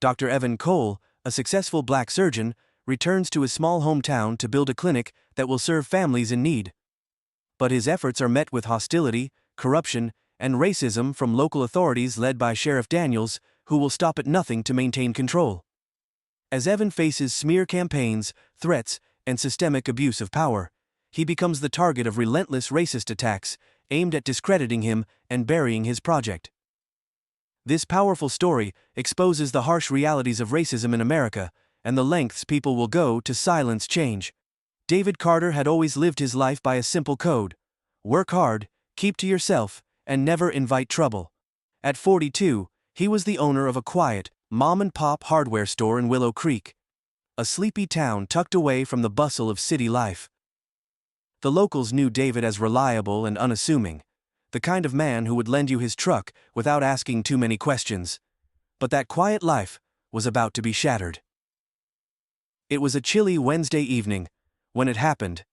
Dr. Evan Cole, a successful black surgeon, returns to his small hometown to build a clinic that will serve families in need. But his efforts are met with hostility, corruption, and racism from local authorities led by Sheriff Daniels, who will stop at nothing to maintain control. As Evan faces smear campaigns, threats, and systemic abuse of power, he becomes the target of relentless racist attacks aimed at discrediting him and burying his project. This powerful story exposes the harsh realities of racism in America and the lengths people will go to silence change. David Carter had always lived his life by a simple code: work hard, keep to yourself, and never invite trouble. At 42, he was the owner of a quiet, mom-and-pop hardware store in Willow Creek, a sleepy town tucked away from the bustle of city life. The locals knew David as reliable and unassuming, the kind of man who would lend you his truck without asking too many questions. But that quiet life was about to be shattered. It was a chilly Wednesday evening when it happened.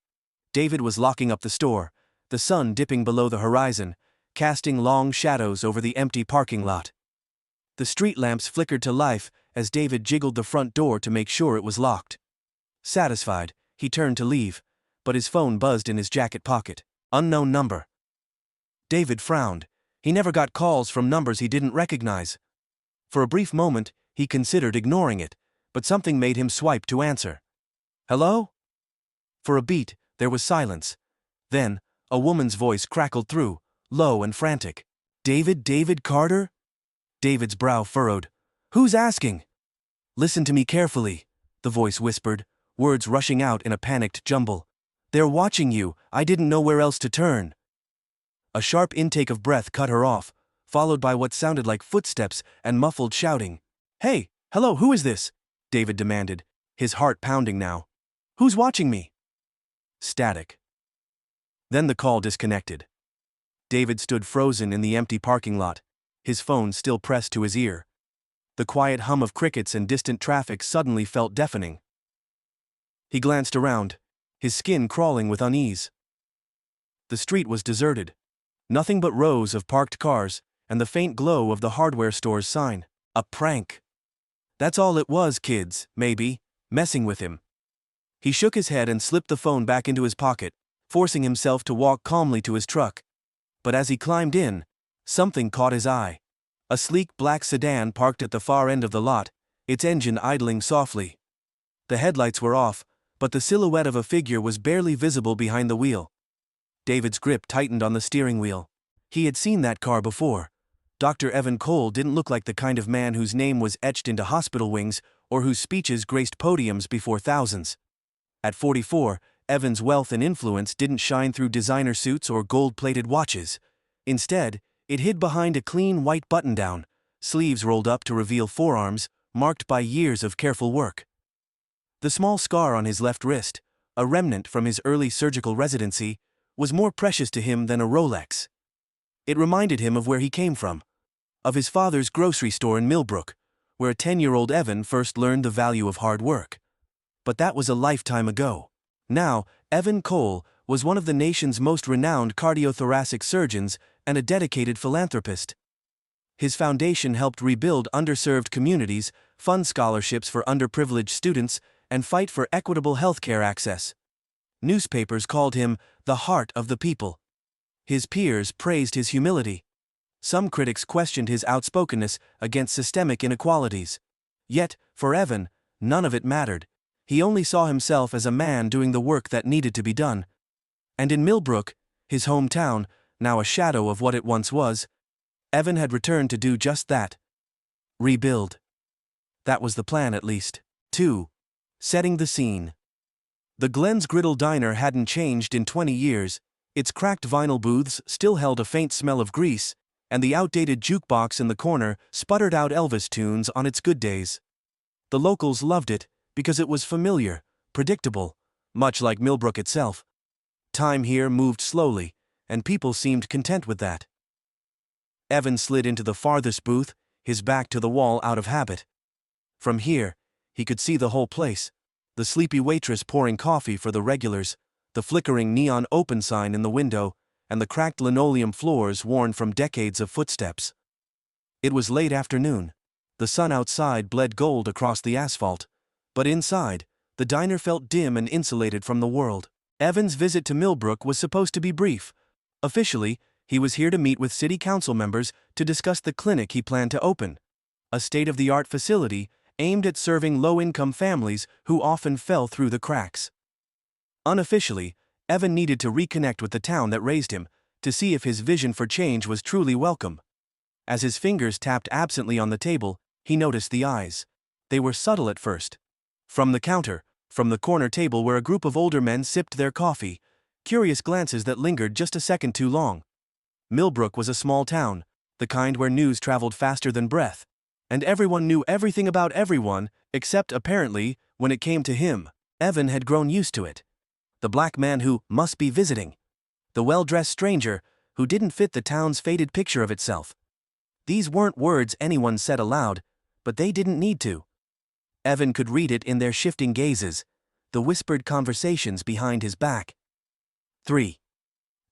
David was locking up the store, the sun dipping below the horizon, casting long shadows over the empty parking lot. The street lamps flickered to life as David jiggled the front door to make sure it was locked. Satisfied, he turned to leave, but his phone buzzed in his jacket pocket. Unknown number. David frowned. He never got calls from numbers he didn't recognize. For a brief moment, he considered ignoring it, but something made him swipe to answer. Hello? For a beat, there was silence. Then, a woman's voice crackled through, low and frantic. David Carter? David's brow furrowed. Who's asking? Listen to me carefully, the voice whispered, words rushing out in a panicked jumble. They're watching you, I didn't know where else to turn. A sharp intake of breath cut her off, followed by what sounded like footsteps and muffled shouting. Hey, hello, who is this? David demanded, his heart pounding now. Who's watching me? Static. Then the call disconnected. David stood frozen in the empty parking lot, his phone still pressed to his ear. The quiet hum of crickets and distant traffic suddenly felt deafening. He glanced around, his skin crawling with unease. The street was deserted. Nothing but rows of parked cars and the faint glow of the hardware store's sign. A prank. That's all it was, kids, maybe, messing with him. He shook his head and slipped the phone back into his pocket, forcing himself to walk calmly to his truck. But as he climbed in, something caught his eye. A sleek black sedan parked at the far end of the lot, its engine idling softly. The headlights were off, but the silhouette of a figure was barely visible behind the wheel. David's grip tightened on the steering wheel. He had seen that car before. Dr. Evan Cole didn't look like the kind of man whose name was etched into hospital wings or whose speeches graced podiums before thousands. At 44, Evan's wealth and influence didn't shine through designer suits or gold-plated watches. Instead, it hid behind a clean white button-down, sleeves rolled up to reveal forearms, marked by years of careful work. The small scar on his left wrist, a remnant from his early surgical residency, was more precious to him than a Rolex. It reminded him of where he came from, of his father's grocery store in Millbrook, where a 10-year-old Evan first learned the value of hard work. But that was a lifetime ago. Now, Evan Cole was one of the nation's most renowned cardiothoracic surgeons and a dedicated philanthropist. His foundation helped rebuild underserved communities, fund scholarships for underprivileged students, and fight for equitable healthcare access. Newspapers called him the heart of the people. His peers praised his humility. Some critics questioned his outspokenness against systemic inequalities. Yet, for Evan, none of it mattered. He only saw himself as a man doing the work that needed to be done. And in Millbrook, his hometown, now a shadow of what it once was, Evan had returned to do just that. Rebuild. That was the plan, at least. 2. Setting the scene. The Glenn's Griddle Diner hadn't changed in 20 years, its cracked vinyl booths still held a faint smell of grease, and the outdated jukebox in the corner sputtered out Elvis tunes on its good days. The locals loved it because it was familiar, predictable, much like Millbrook itself. Time here moved slowly, and people seemed content with that. Evan slid into the farthest booth, his back to the wall out of habit. From here, he could see the whole place. The sleepy waitress pouring coffee for the regulars, the flickering neon open sign in the window, and the cracked linoleum floors worn from decades of footsteps. It was late afternoon. The sun outside bled gold across the asphalt. But inside, the diner felt dim and insulated from the world. Evan's visit to Millbrook was supposed to be brief. Officially, he was here to meet with city council members to discuss the clinic he planned to open. A state-of-the-art facility aimed at serving low-income families who often fell through the cracks. Unofficially, Evan needed to reconnect with the town that raised him, to see if his vision for change was truly welcome. As his fingers tapped absently on the table, he noticed the eyes. They were subtle at first. From the counter, from the corner table where a group of older men sipped their coffee, curious glances that lingered just a second too long. Millbrook was a small town, the kind where news traveled faster than breath, and everyone knew everything about everyone, except, apparently, when it came to him. Evan had grown used to it. The black man who must be visiting. The well-dressed stranger who didn't fit the town's faded picture of itself. These weren't words anyone said aloud, but they didn't need to. Evan could read it in their shifting gazes, the whispered conversations behind his back. 3.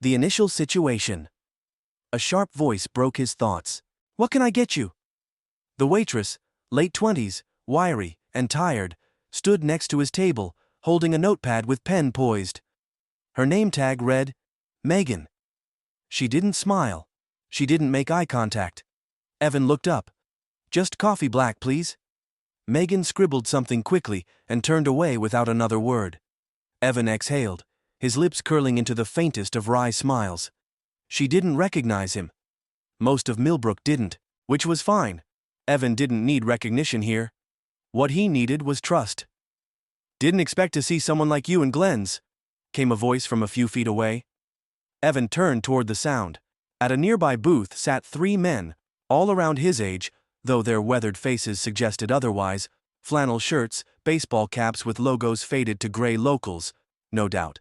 The initial situation. A sharp voice broke his thoughts. "What can I get you?" The waitress, late 20s, wiry and tired, stood next to his table, holding a notepad with pen poised. Her name tag read, Megan. She didn't smile. She didn't make eye contact. Evan looked up. "Just coffee black, please." Megan scribbled something quickly and turned away without another word. Evan exhaled, his lips curling into the faintest of wry smiles. She didn't recognize him. Most of Millbrook didn't, which was fine. Evan didn't need recognition here. What he needed was trust. "Didn't expect to see someone like you in Glenn's," came a voice from a few feet away. Evan turned toward the sound. At a nearby booth sat 3 men, all around his age, though their weathered faces suggested otherwise, flannel shirts, baseball caps with logos faded to gray locals, no doubt.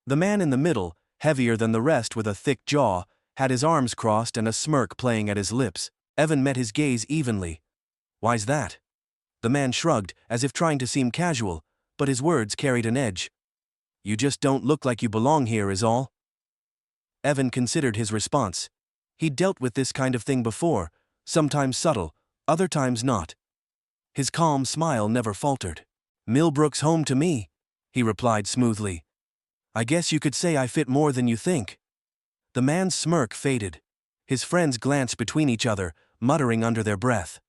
The man in the middle, heavier than the rest with a thick jaw, had his arms crossed and a smirk playing at his lips. Evan met his gaze evenly. "Why's that?" The man shrugged, as if trying to seem casual, but his words carried an edge. "You just don't look like you belong here is all." Evan considered his response. He'd dealt with this kind of thing before, sometimes subtle, other times not. His calm smile never faltered. "Millbrook's home to me," he replied smoothly. "I guess you could say I fit more than you think." The man's smirk faded. His friends glanced between each other, muttering under their breath.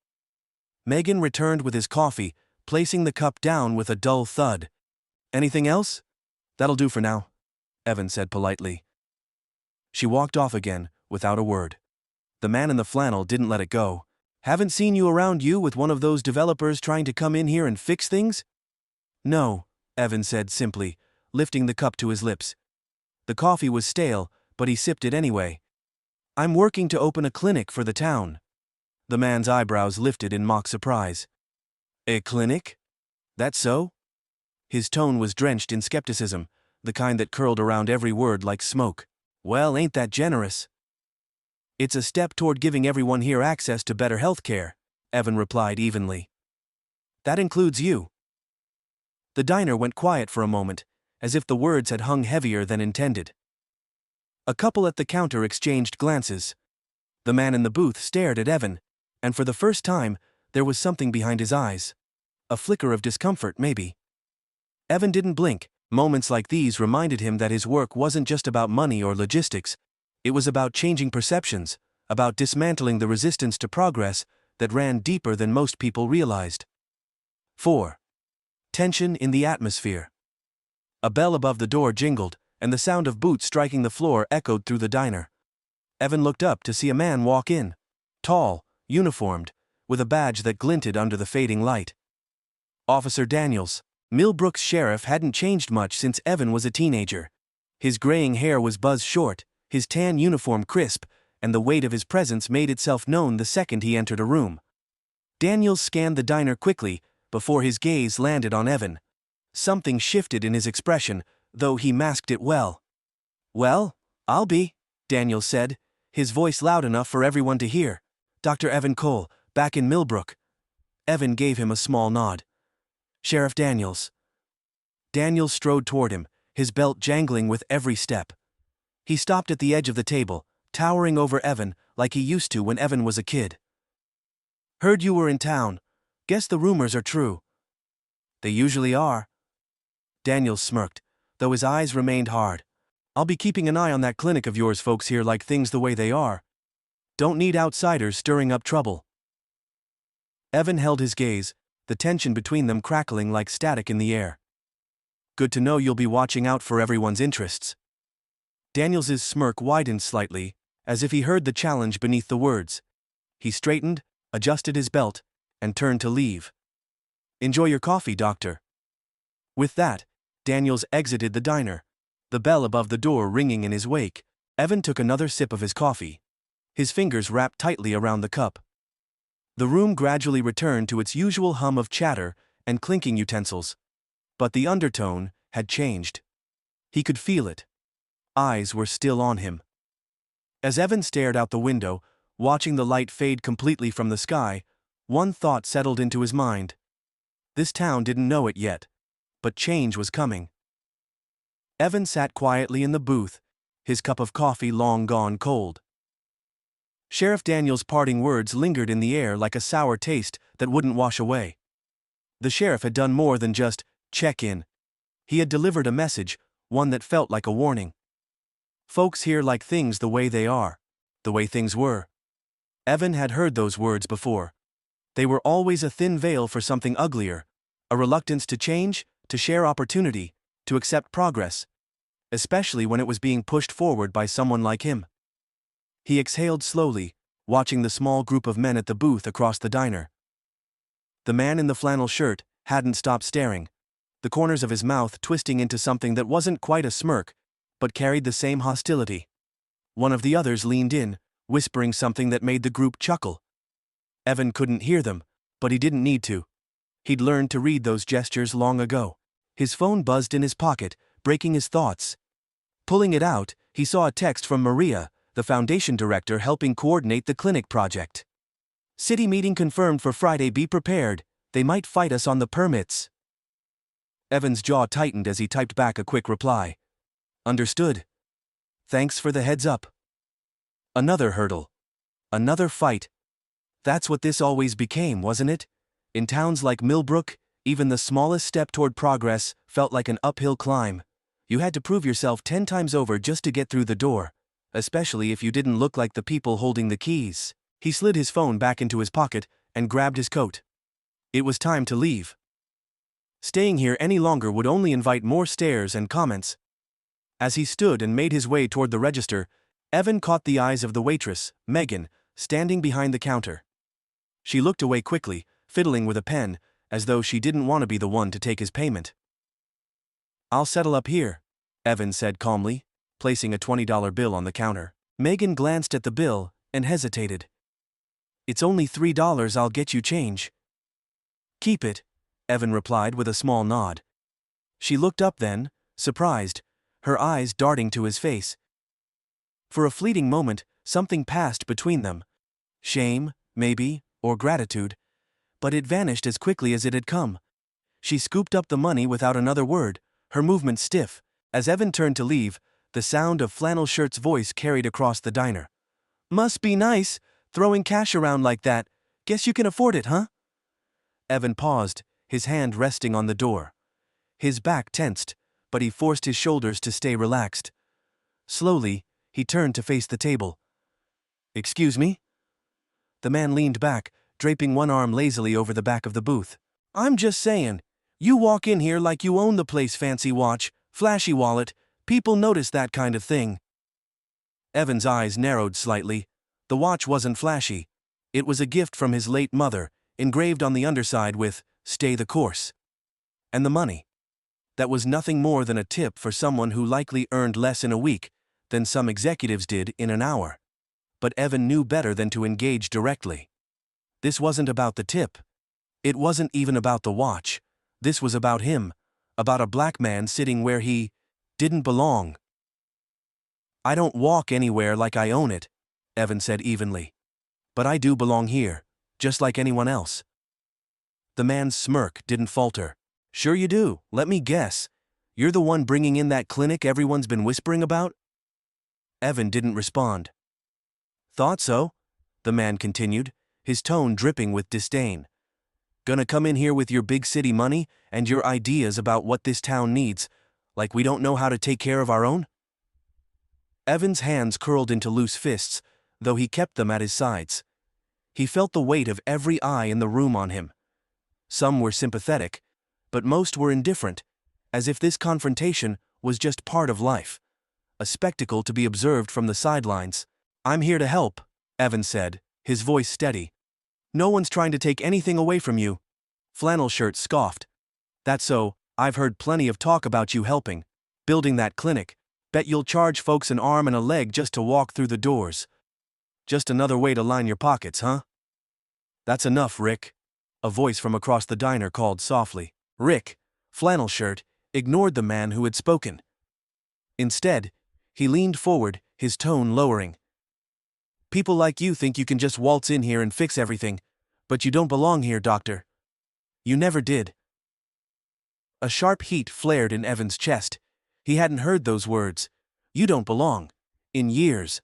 Megan returned with his coffee, placing the cup down with a dull thud. "Anything else?" "That'll do for now," Evan said politely. She walked off again, without a word. The man in the flannel didn't let it go. "Haven't seen you around you with one of those developers trying to come in here and fix things?" "No," Evan said simply, lifting the cup to his lips. The coffee was stale, but he sipped it anyway. "I'm working to open a clinic for the town." The man's eyebrows lifted in mock surprise. "A clinic? That so?" His tone was drenched in skepticism, the kind that curled around every word like smoke. "Well, ain't that generous?" "It's a step toward giving everyone here access to better health care," Evan replied evenly. "That includes you." The diner went quiet for a moment, as if the words had hung heavier than intended. A couple at the counter exchanged glances. The man in the booth stared at Evan, and for the first time, there was something behind his eyes. A flicker of discomfort, maybe. Evan didn't blink. Moments like these reminded him that his work wasn't just about money or logistics. It was about changing perceptions, about dismantling the resistance to progress that ran deeper than most people realized. 4. Tension in the atmosphere. A bell above the door jingled, and the sound of boots striking the floor echoed through the diner. Evan looked up to see a man walk in. Tall, uniformed, with a badge that glinted under the fading light. Officer Daniels. Millbrook's sheriff hadn't changed much since Evan was a teenager. His graying hair was buzz-short, his tan uniform crisp, and the weight of his presence made itself known the second he entered a room. Daniels scanned the diner quickly, before his gaze landed on Evan. Something shifted in his expression, though he masked it well. "Well, I'll be," Daniels said, his voice loud enough for everyone to hear. "Dr. Evan Cole, back in Millbrook." Evan gave him a small nod. "Sheriff Daniels." Daniels strode toward him, his belt jangling with every step. He stopped at the edge of the table, towering over Evan like he used to when Evan was a kid. Heard you were in town. Guess the rumors are true. They usually are. Daniels smirked, though his eyes remained hard. I'll be keeping an eye on that clinic of yours. Folks here like things the way they are. Don't need outsiders stirring up trouble. Evan held his gaze, the tension between them crackling like static in the air. Good to know you'll be watching out for everyone's interests. Daniels's smirk widened slightly, as if he heard the challenge beneath the words. He straightened, adjusted his belt, and turned to leave. Enjoy your coffee, doctor. With that, Daniels exited the diner, the bell above the door ringing in his wake. Evan took another sip of his coffee, his fingers wrapped tightly around the cup. The room gradually returned to its usual hum of chatter and clinking utensils. But the undertone had changed. He could feel it. Eyes were still on him. As Evan stared out the window, watching the light fade completely from the sky, one thought settled into his mind. This town didn't know it yet, but change was coming. Evan sat quietly in the booth, his cup of coffee long gone cold. Sheriff Daniels' parting words lingered in the air like a sour taste that wouldn't wash away. The sheriff had done more than just check in. He had delivered a message, one that felt like a warning. Folks here like things the way they are, the way things were. Evan had heard those words before. They were always a thin veil for something uglier, a reluctance to change, to share opportunity, to accept progress, especially when it was being pushed forward by someone like him. He exhaled slowly, watching the small group of men at the booth across the diner. The man in the flannel shirt hadn't stopped staring, the corners of his mouth twisting into something that wasn't quite a smirk, but carried the same hostility. One of the others leaned in, whispering something that made the group chuckle. Evan couldn't hear them, but he didn't need to. He'd learned to read those gestures long ago. His phone buzzed in his pocket, breaking his thoughts. Pulling it out, he saw a text from Maria, the foundation director helping coordinate the clinic project. City meeting confirmed for Friday. Be prepared, they might fight us on the permits. Evan's jaw tightened as he typed back a quick reply. Understood. Thanks for the heads up. Another hurdle. Another fight. That's what this always became, wasn't it? In towns like Millbrook, even the smallest step toward progress felt like an uphill climb. You had to prove yourself 10 times over just to get through the door, especially if you didn't look like the people holding the keys. He slid his phone back into his pocket and grabbed his coat. It was time to leave. Staying here any longer would only invite more stares and comments. As he stood and made his way toward the register, Evan caught the eyes of the waitress, Megan, standing behind the counter. She looked away quickly, fiddling with a pen, as though she didn't want to be the one to take his payment. I'll settle up here, Evan said calmly, placing a $20 bill on the counter. Megan glanced at the bill and hesitated. It's only $3. I'll get you change. Keep it, Evan replied with a small nod. She looked up then, surprised, her eyes darting to his face. For a fleeting moment, something passed between them. Shame, maybe, or gratitude. But it vanished as quickly as it had come. She scooped up the money without another word, her movement stiff. As Evan turned to leave, the sound of Flannel Shirt's voice carried across the diner. Must be nice, throwing cash around like that. Guess you can afford it, huh? Evan paused, his hand resting on the door. His back tensed, but he forced his shoulders to stay relaxed. Slowly, he turned to face the table. Excuse me? The man leaned back, draping one arm lazily over the back of the booth. I'm just saying, you walk in here like you own the place. Fancy watch, flashy wallet, people notice that kind of thing. Evan's eyes narrowed slightly. The watch wasn't flashy. It was a gift from his late mother, engraved on the underside with, "Stay the course." And the money. That was nothing more than a tip for someone who likely earned less in a week than some executives did in an hour. But Evan knew better than to engage directly. This wasn't about the tip. It wasn't even about the watch. This was about him, about a black man sitting where he didn't belong. I don't walk anywhere like I own it, Evan said evenly. But I do belong here, just like anyone else. The man's smirk didn't falter. Sure you do, let me guess. You're the one bringing in that clinic everyone's been whispering about? Evan didn't respond. Thought so, the man continued, his tone dripping with disdain. Gonna come in here with your big city money and your ideas about what this town needs, like we don't know how to take care of our own? Evan's hands curled into loose fists, though he kept them at his sides. He felt the weight of every eye in the room on him. Some were sympathetic, but most were indifferent, as if this confrontation was just part of life, a spectacle to be observed from the sidelines. "I'm here to help," Evan said, his voice steady. "No one's trying to take anything away from you." Flannelshirt scoffed. "That's so, I've heard plenty of talk about you helping. Building that clinic. Bet you'll charge folks an arm and a leg just to walk through the doors. Just another way to line your pockets, huh?" "That's enough, Rick," a voice from across the diner called softly. Rick, Flannelshirt, ignored the man who had spoken. Instead, he leaned forward, his tone lowering. "People like you think you can just waltz in here and fix everything, but you don't belong here, doctor. You never did." A sharp heat flared in Evan's chest. He hadn't heard those words, "You don't belong," in years.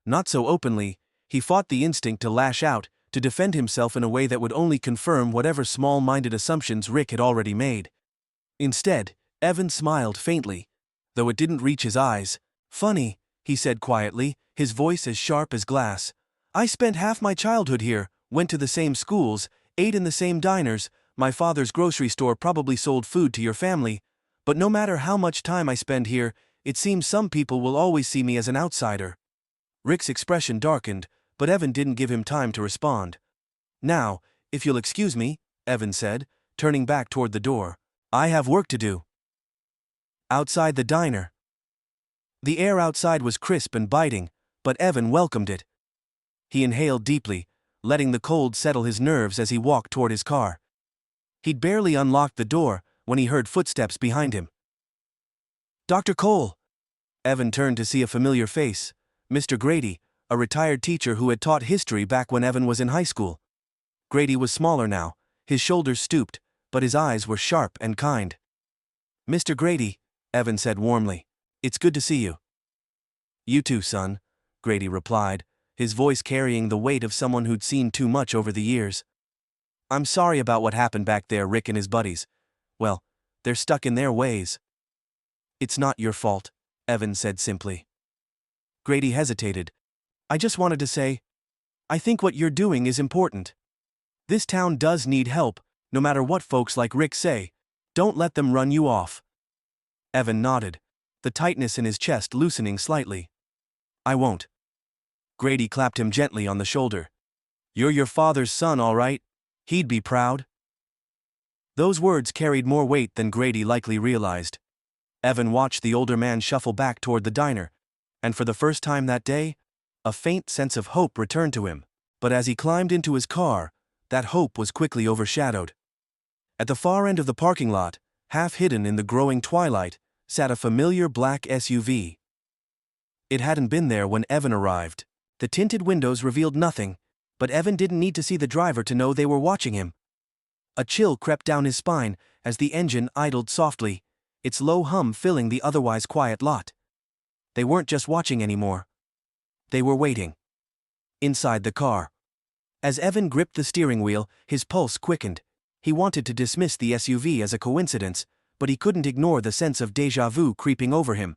Not so openly, he fought the instinct to lash out, to defend himself in a way that would only confirm whatever small-minded assumptions Rick had already made. Instead, Evan smiled faintly, though it didn't reach his eyes. "Funny," he said quietly, his voice as sharp as glass. "I spent half my childhood here, went to the same schools, ate in the same diners. My father's grocery store probably sold food to your family, but no matter how much time I spend here, it seems some people will always see me as an outsider." Rick's expression darkened, but Evan didn't give him time to respond. "Now, if you'll excuse me," Evan said, turning back toward the door. "I have work to do." Outside the diner. The air outside was crisp and biting, but Evan welcomed it. He inhaled deeply, letting the cold settle his nerves as he walked toward his car. He'd barely unlocked the door when he heard footsteps behind him. "Dr. Cole!" Evan turned to see a familiar face, Mr. Grady, a retired teacher who had taught history back when Evan was in high school. Grady was smaller now, his shoulders stooped, but his eyes were sharp and kind. "Mr. Grady," Evan said warmly, "it's good to see you." "You too, son," Grady replied, his voice carrying the weight of someone who'd seen too much over the years. "I'm sorry about what happened back there, Rick and his buddies. Well, they're stuck in their ways." "It's not your fault," Evan said simply. Grady hesitated. "I just wanted to say, I think what you're doing is important. This town does need help, no matter what folks like Rick say. Don't let them run you off." Evan nodded, the tightness in his chest loosening slightly. "I won't." Grady clapped him gently on the shoulder. "You're your father's son, all right. He'd be proud." Those words carried more weight than Grady likely realized. Evan watched the older man shuffle back toward the diner, and for the first time that day, a faint sense of hope returned to him. But as he climbed into his car, that hope was quickly overshadowed. At the far end of the parking lot, half hidden in the growing twilight, sat a familiar black SUV. It hadn't been there when Evan arrived. The tinted windows revealed nothing, but Evan didn't need to see the driver to know they were watching him. A chill crept down his spine as the engine idled softly, its low hum filling the otherwise quiet lot. They weren't just watching anymore. They were waiting. Inside the car. As Evan gripped the steering wheel, his pulse quickened. He wanted to dismiss the SUV as a coincidence, but he couldn't ignore the sense of déjà vu creeping over him.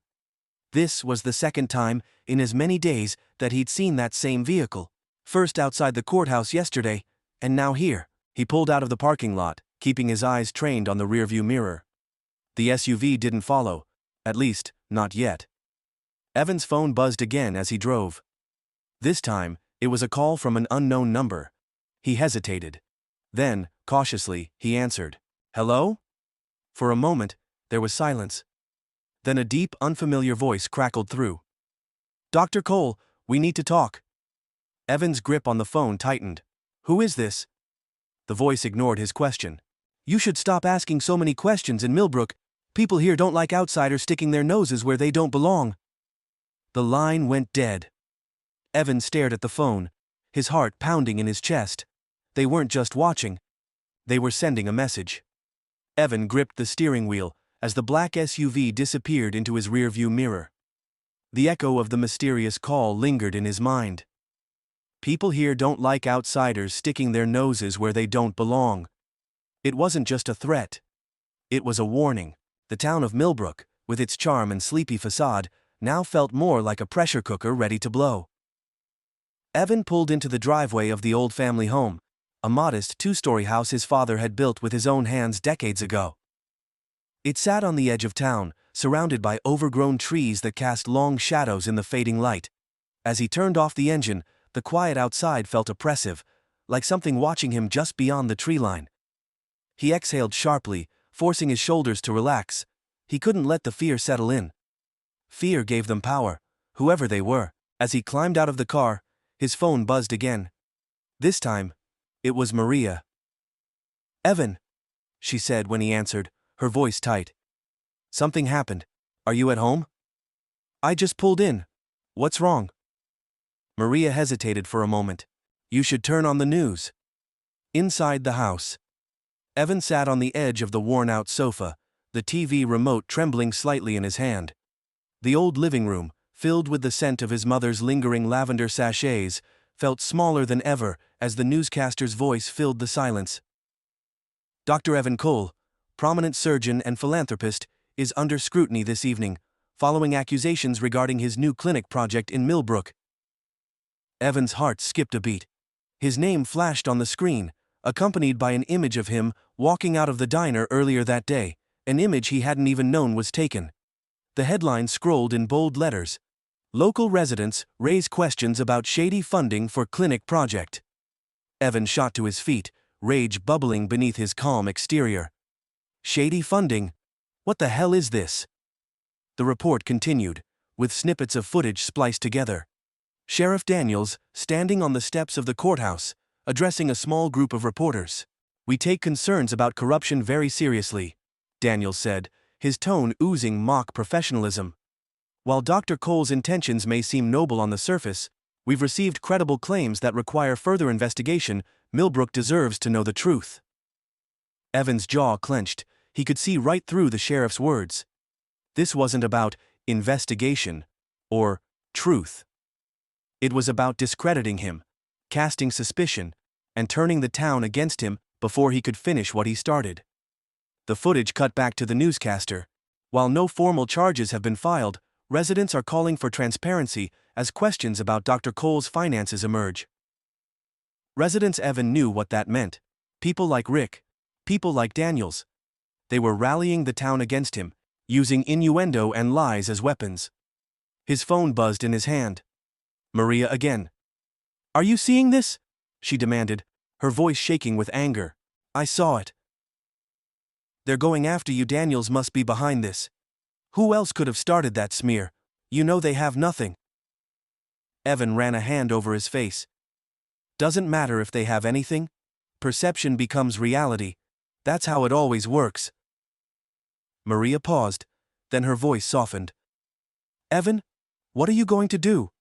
This was the second time, in as many days, that he'd seen that same vehicle. First outside the courthouse yesterday, and now here. He pulled out of the parking lot, keeping his eyes trained on the rearview mirror. The SUV didn't follow. At least, not yet. Evan's phone buzzed again as he drove. This time, it was a call from an unknown number. He hesitated. Then, cautiously, he answered. "Hello?" For a moment, there was silence. Then a deep, unfamiliar voice crackled through. "Dr. Cole, we need to talk." Evan's grip on the phone tightened. "Who is this?" The voice ignored his question. "You should stop asking so many questions in Millbrook. People here don't like outsiders sticking their noses where they don't belong." The line went dead. Evan stared at the phone, his heart pounding in his chest. They weren't just watching. They were sending a message. Evan gripped the steering wheel as the black SUV disappeared into his rearview mirror. The echo of the mysterious call lingered in his mind. People here don't like outsiders sticking their noses where they don't belong. It wasn't just a threat. It was a warning. The town of Millbrook, with its charm and sleepy facade, now felt more like a pressure cooker ready to blow. Evan pulled into the driveway of the old family home, a modest two-story house his father had built with his own hands decades ago. It sat on the edge of town, surrounded by overgrown trees that cast long shadows in the fading light. As he turned off the engine, the quiet outside felt oppressive, like something watching him just beyond the tree line. He exhaled sharply, forcing his shoulders to relax. He couldn't let the fear settle in. Fear gave them power, whoever they were. As he climbed out of the car, his phone buzzed again. This time, it was Maria. "Evan," she said when he answered, her voice tight. "Something happened. Are you at home?" "I just pulled in. What's wrong?" Maria hesitated for a moment. "You should turn on the news." Inside the house, Evan sat on the edge of the worn-out sofa, the TV remote trembling slightly in his hand. The old living room, filled with the scent of his mother's lingering lavender sachets, felt smaller than ever as the newscaster's voice filled the silence. "Dr. Evan Cole, prominent surgeon and philanthropist, is under scrutiny this evening, following accusations regarding his new clinic project in Millbrook." Evan's heart skipped a beat. His name flashed on the screen, accompanied by an image of him walking out of the diner earlier that day, an image he hadn't even known was taken. The headline scrolled in bold letters: "Local residents raise questions about shady funding for clinic project." Evan shot to his feet, rage bubbling beneath his calm exterior. Shady funding? What the hell is this? The report continued, with snippets of footage spliced together. Sheriff Daniels, standing on the steps of the courthouse, addressing a small group of reporters. "We take concerns about corruption very seriously," Daniels said, his tone oozing mock professionalism. "While Dr. Cole's intentions may seem noble on the surface, we've received credible claims that require further investigation. Millbrook deserves to know the truth." Evan's jaw clenched. He could see right through the sheriff's words. This wasn't about investigation or truth. It was about discrediting him, casting suspicion, and turning the town against him before he could finish what he started. The footage cut back to the newscaster. "While no formal charges have been filed, residents are calling for transparency as questions about Dr. Cole's finances emerge." Residents Evan knew what that meant. People like Rick, people like Daniels. They were rallying the town against him, using innuendo and lies as weapons. His phone buzzed in his hand. Maria again. "Are you seeing this?" she demanded, her voice shaking with anger. "I saw it. They're going after you. Daniels must be behind this. Who else could have started that smear? You know they have nothing." Evan ran a hand over his face. "Doesn't matter if they have anything. Perception becomes reality. That's how it always works." Maria paused, then her voice softened. "Evan, what are you going to do?"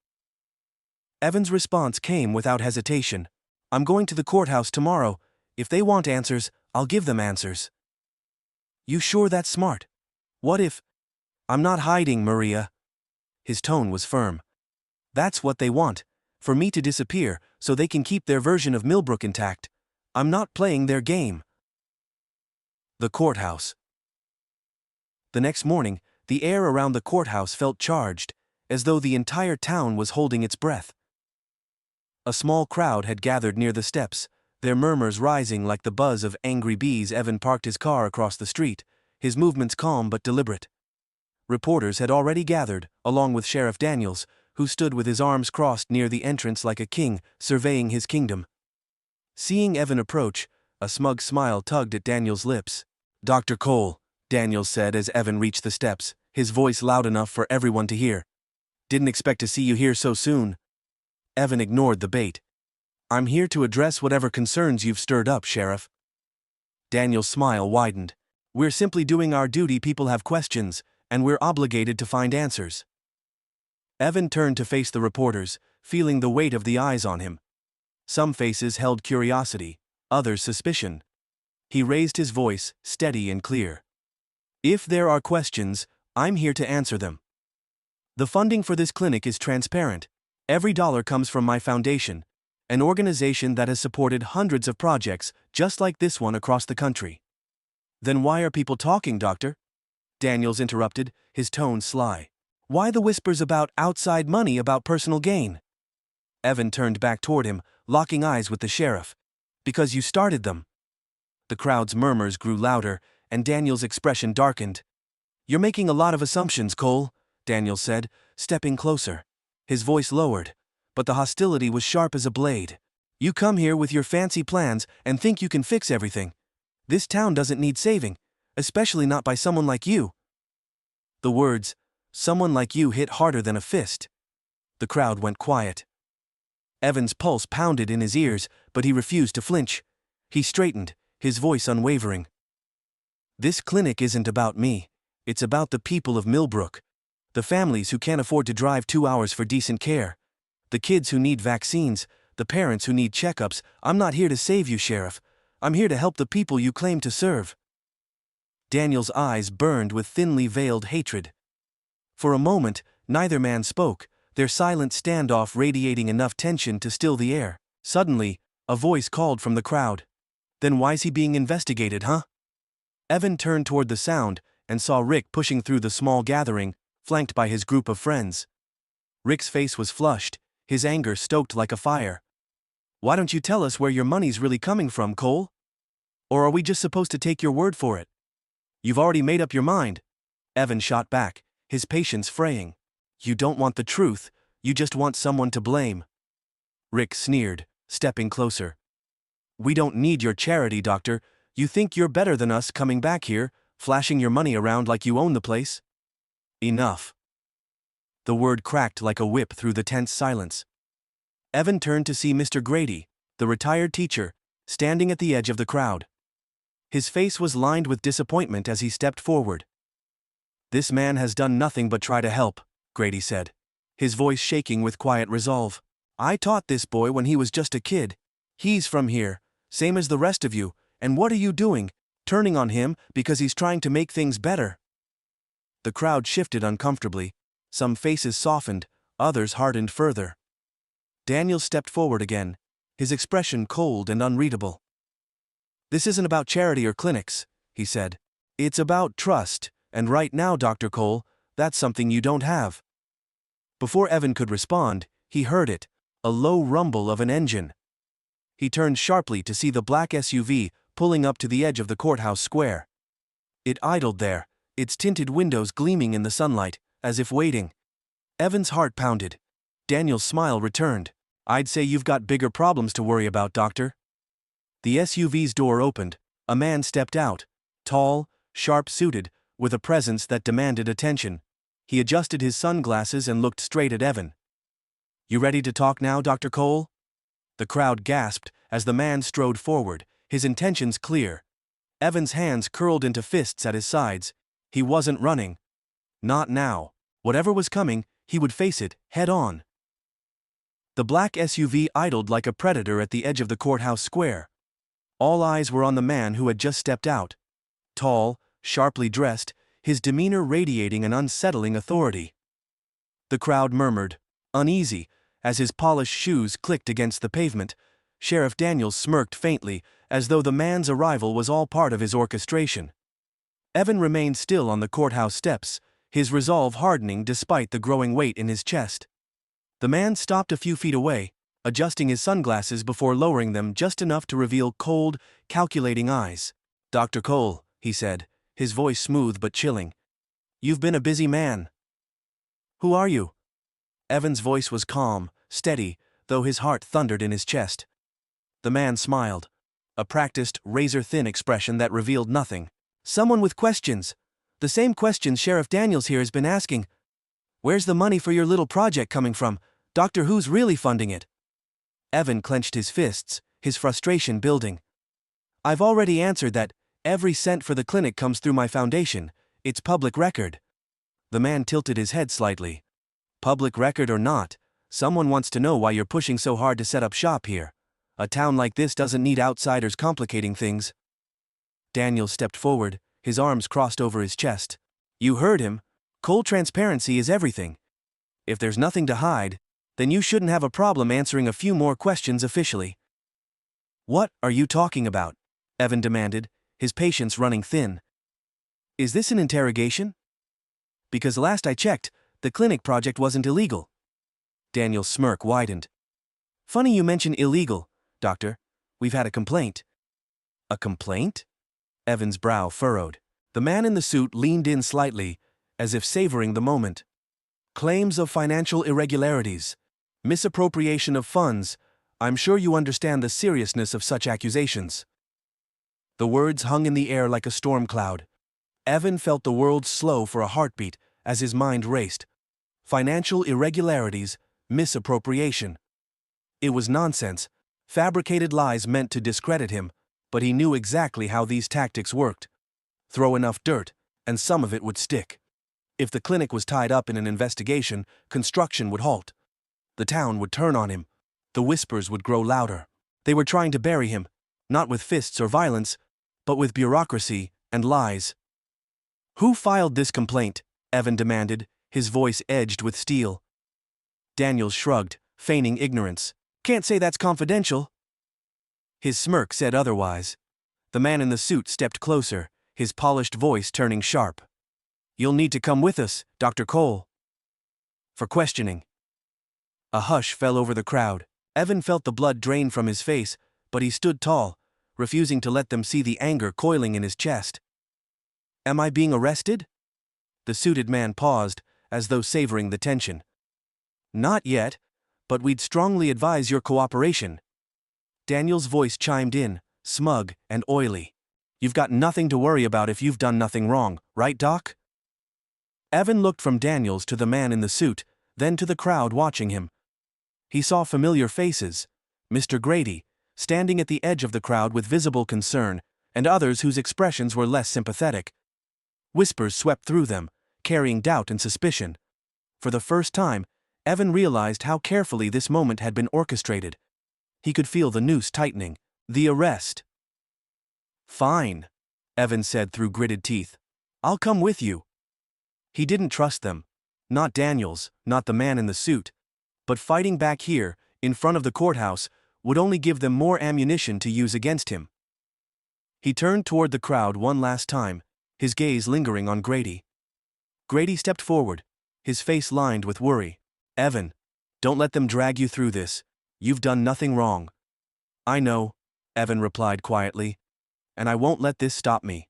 Evan's response came without hesitation. "I'm going to the courthouse tomorrow. If they want answers, I'll give them answers." "You sure that's smart? What if—" "I'm not hiding, Maria." His tone was firm. "That's what they want, for me to disappear so they can keep their version of Millbrook intact. I'm not playing their game." The courthouse. The next morning, the air around the courthouse felt charged, as though the entire town was holding its breath. A small crowd had gathered near the steps, their murmurs rising like the buzz of angry bees. Evan parked his car across the street, his movements calm but deliberate. Reporters had already gathered, along with Sheriff Daniels, who stood with his arms crossed near the entrance like a king, surveying his kingdom. Seeing Evan approach, a smug smile tugged at Daniels' lips. "Dr. Cole," Daniels said as Evan reached the steps, his voice loud enough for everyone to hear. "Didn't expect to see you here so soon." Evan ignored the bait. "I'm here to address whatever concerns you've stirred up, Sheriff." Daniels' smile widened. "We're simply doing our duty. People have questions, and we're obligated to find answers." Evan turned to face the reporters, feeling the weight of the eyes on him. Some faces held curiosity, others suspicion. He raised his voice, steady and clear. "If there are questions, I'm here to answer them. The funding for this clinic is transparent. Every dollar comes from my foundation, An organization that has supported hundreds of projects just like this one across the country. Then why are people talking, doctor? Daniels interrupted, his tone sly. Why the whispers about outside money, about personal gain? Evan turned back toward him, locking eyes with the sheriff. Because you started them. The crowd's murmurs grew louder, and Daniels' expression darkened. You're making a lot of assumptions, Cole, Daniels said, stepping closer. His voice lowered, but the hostility was sharp as a blade. You come here with your fancy plans and think you can fix everything. This town doesn't need saving, especially not by someone like you. The words, someone like you, hit harder than a fist. The crowd went quiet. Evan's pulse pounded in his ears, but he refused to flinch. He straightened, his voice unwavering. This clinic isn't about me. It's about the people of Millbrook. The families who can't afford to drive 2 hours for decent care. The kids who need vaccines, the parents who need checkups. I'm not here to save you, Sheriff. I'm here to help the people you claim to serve. Daniel's eyes burned with thinly veiled hatred. For a moment, neither man spoke, their silent standoff radiating enough tension to still the air. Suddenly, a voice called from the crowd. Then why's he being investigated, huh? Evan turned toward the sound and saw Rick pushing through the small gathering, flanked by his group of friends. Rick's face was flushed, his anger stoked like a fire. Why don't you tell us where your money's really coming from, Cole? Or are we just supposed to take your word for it? You've already made up your mind. Evan shot back, his patience fraying. You don't want the truth, you just want someone to blame. Rick sneered, stepping closer. We don't need your charity, doctor. You think you're better than us coming back here, flashing your money around like you own the place? Enough. The word cracked like a whip through the tense silence. Evan turned to see Mr. Grady, the retired teacher, standing at the edge of the crowd. His face was lined with disappointment as he stepped forward. This man has done nothing but try to help, Grady said, his voice shaking with quiet resolve. I taught this boy when he was just a kid. He's from here, same as the rest of you, and what are you doing, turning on him because he's trying to make things better? The crowd shifted uncomfortably. Some faces softened, others hardened further. Daniel stepped forward again, his expression cold and unreadable. This isn't about charity or clinics, he said. It's about trust, and right now, Dr. Cole, that's something you don't have. Before Evan could respond, he heard it, a low rumble of an engine. He turned sharply to see the black SUV pulling up to the edge of the courthouse square. It idled there, its tinted windows gleaming in the sunlight, as if waiting. Evan's heart pounded. Daniel's smile returned. I'd say you've got bigger problems to worry about, doctor. The SUV's door opened. A man stepped out, tall, sharp-suited, with a presence that demanded attention. He adjusted his sunglasses and looked straight at Evan. You ready to talk now, Dr. Cole? The crowd gasped as the man strode forward, his intentions clear. Evan's hands curled into fists at his sides. He wasn't running. Not now. Whatever was coming, he would face it, head on. The black SUV idled like a predator at the edge of the courthouse square. All eyes were on the man who had just stepped out. Tall, sharply dressed, his demeanor radiating an unsettling authority. The crowd murmured, uneasy, as his polished shoes clicked against the pavement. Sheriff Daniels smirked faintly, as though the man's arrival was all part of his orchestration. Evan remained still on the courthouse steps, his resolve hardening despite the growing weight in his chest. The man stopped a few feet away, adjusting his sunglasses before lowering them just enough to reveal cold, calculating eyes. Dr. Cole, he said, his voice smooth but chilling. You've been a busy man. Who are you? Evan's voice was calm, steady, though his heart thundered in his chest. The man smiled, a practiced, razor-thin expression that revealed nothing. Someone with questions. The same questions Sheriff Daniels here has been asking. Where's the money for your little project coming from? Doctor Who's really funding it? Evan clenched his fists, his frustration building. I've already answered that. Every cent for the clinic comes through my foundation. It's public record. The man tilted his head slightly. Public record or not, someone wants to know why you're pushing so hard to set up shop here. A town like this doesn't need outsiders complicating things. Daniel stepped forward, his arms crossed over his chest. You heard him. Cold transparency is everything. If there's nothing to hide, Then you shouldn't have a problem answering a few more questions officially. What are you talking about? Evan demanded, his patience running thin. Is this an interrogation? Because last I checked, the clinic project wasn't illegal. Daniel's smirk widened. Funny you mention illegal, Doctor. We've had a complaint. A complaint? Evan's brow furrowed. The man in the suit leaned in slightly, as if savoring the moment. Claims of financial irregularities. Misappropriation of funds. I'm sure you understand the seriousness of such accusations. The words hung in the air like a storm cloud. Evan felt the world slow for a heartbeat as his mind raced. Financial irregularities, misappropriation. It was nonsense, fabricated lies meant to discredit him, but he knew exactly how these tactics worked. Throw enough dirt, and some of it would stick. If the clinic was tied up in an investigation, construction would halt. The town would turn on him. The whispers would grow louder. They were trying to bury him, not with fists or violence, but with bureaucracy and lies. Who filed this complaint? Evan demanded, his voice edged with steel. Daniels shrugged, feigning ignorance. Can't say that's confidential. His smirk said otherwise. The man in the suit stepped closer, his polished voice turning sharp. You'll need to come with us, Dr. Cole. For questioning. A hush fell over the crowd. Evan felt the blood drain from his face, but he stood tall, refusing to let them see the anger coiling in his chest. Am I being arrested? The suited man paused, as though savoring the tension. Not yet, but we'd strongly advise your cooperation. Daniel's voice chimed in, smug and oily. You've got nothing to worry about if you've done nothing wrong, right, Doc? Evan looked from Daniels to the man in the suit, then to the crowd watching him. He saw familiar faces, Mr. Grady, standing at the edge of the crowd with visible concern, and others whose expressions were less sympathetic. Whispers swept through them, carrying doubt and suspicion. For the first time, Evan realized how carefully this moment had been orchestrated. He could feel the noose tightening, the arrest. Fine, Evan said through gritted teeth. I'll come with you. He didn't trust them. Not Daniels, not the man in the suit. But fighting back here, in front of the courthouse, would only give them more ammunition to use against him. He turned toward the crowd one last time, his gaze lingering on Grady. Grady stepped forward, his face lined with worry. Evan, don't let them drag you through this. You've done nothing wrong. I know, Evan replied quietly, and I won't let this stop me.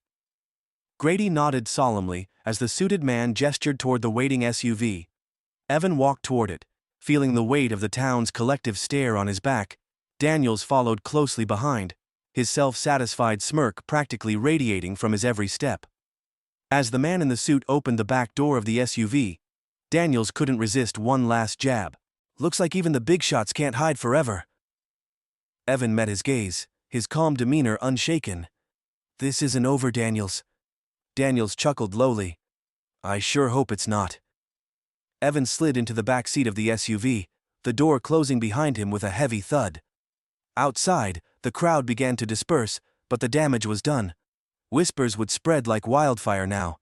Grady nodded solemnly as the suited man gestured toward the waiting SUV. Evan walked toward it, feeling the weight of the town's collective stare on his back. Daniels followed closely behind, his self-satisfied smirk practically radiating from his every step. As the man in the suit opened the back door of the SUV, Daniels couldn't resist one last jab. Looks like even the big shots can't hide forever. Evan met his gaze, his calm demeanor unshaken. This isn't over, Daniels. Daniels chuckled lowly. I sure hope it's not. Evan slid into the back seat of the SUV, the door closing behind him with a heavy thud. Outside, the crowd began to disperse, but the damage was done. Whispers would spread like wildfire now.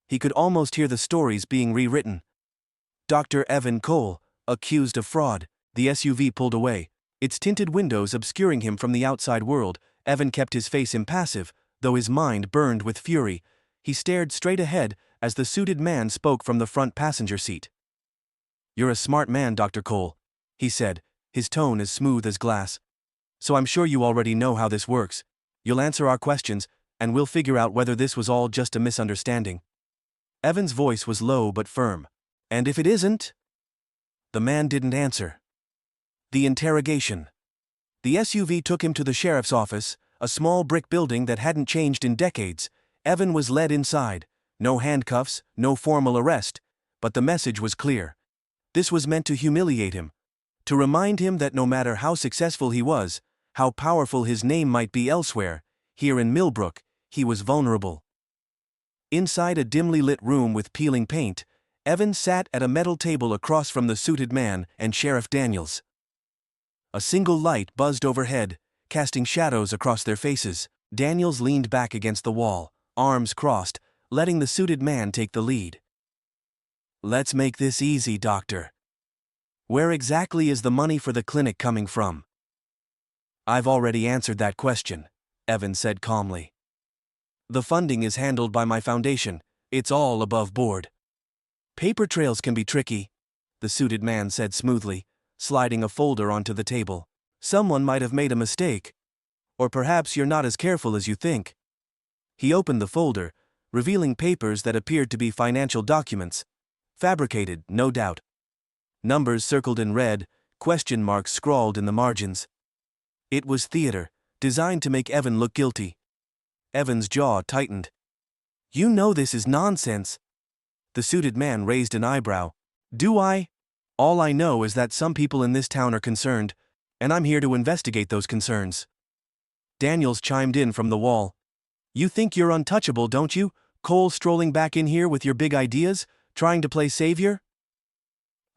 He could almost hear the stories being rewritten. Dr. Evan Cole, accused of fraud. The SUV pulled away, its tinted windows obscuring him from the outside world. Evan kept his face impassive, though his mind burned with fury. He stared straight ahead as the suited man spoke from the front passenger seat. You're a smart man, Dr. Cole, he said, his tone as smooth as glass. So I'm sure you already know how this works. You'll answer our questions, and we'll figure out whether this was all just a misunderstanding. Evan's voice was low but firm. And if it isn't? The man didn't answer. The interrogation. The SUV took him to the sheriff's office, a small brick building that hadn't changed in decades. Evan was led inside. No handcuffs, no formal arrest, but the message was clear. This was meant to humiliate him, to remind him that no matter how successful he was, how powerful his name might be elsewhere, here in Millbrook, he was vulnerable. Inside a dimly lit room with peeling paint, Evan sat at a metal table across from the suited man and Sheriff Daniels. A single light buzzed overhead, casting shadows across their faces. Daniels leaned back against the wall, arms crossed, letting the suited man take the lead. Let's make this easy, Doctor. Where exactly is the money for the clinic coming from? I've already answered that question, Evan said calmly. The funding is handled by my foundation. It's all above board. Paper trails can be tricky, the suited man said smoothly, sliding a folder onto the table. Someone might have made a mistake. Or perhaps you're not as careful as you think. He opened the folder, revealing papers that appeared to be financial documents. Fabricated, no doubt. Numbers circled in red, question marks scrawled in the margins. It was theater, designed to make Evan look guilty. Evan's jaw tightened. You know this is nonsense. The suited man raised an eyebrow. Do I? All I know is that some people in this town are concerned, and I'm here to investigate those concerns. Daniels chimed in from the wall. You think you're untouchable, don't you? Cole strolling back in here with your big ideas, trying to play savior?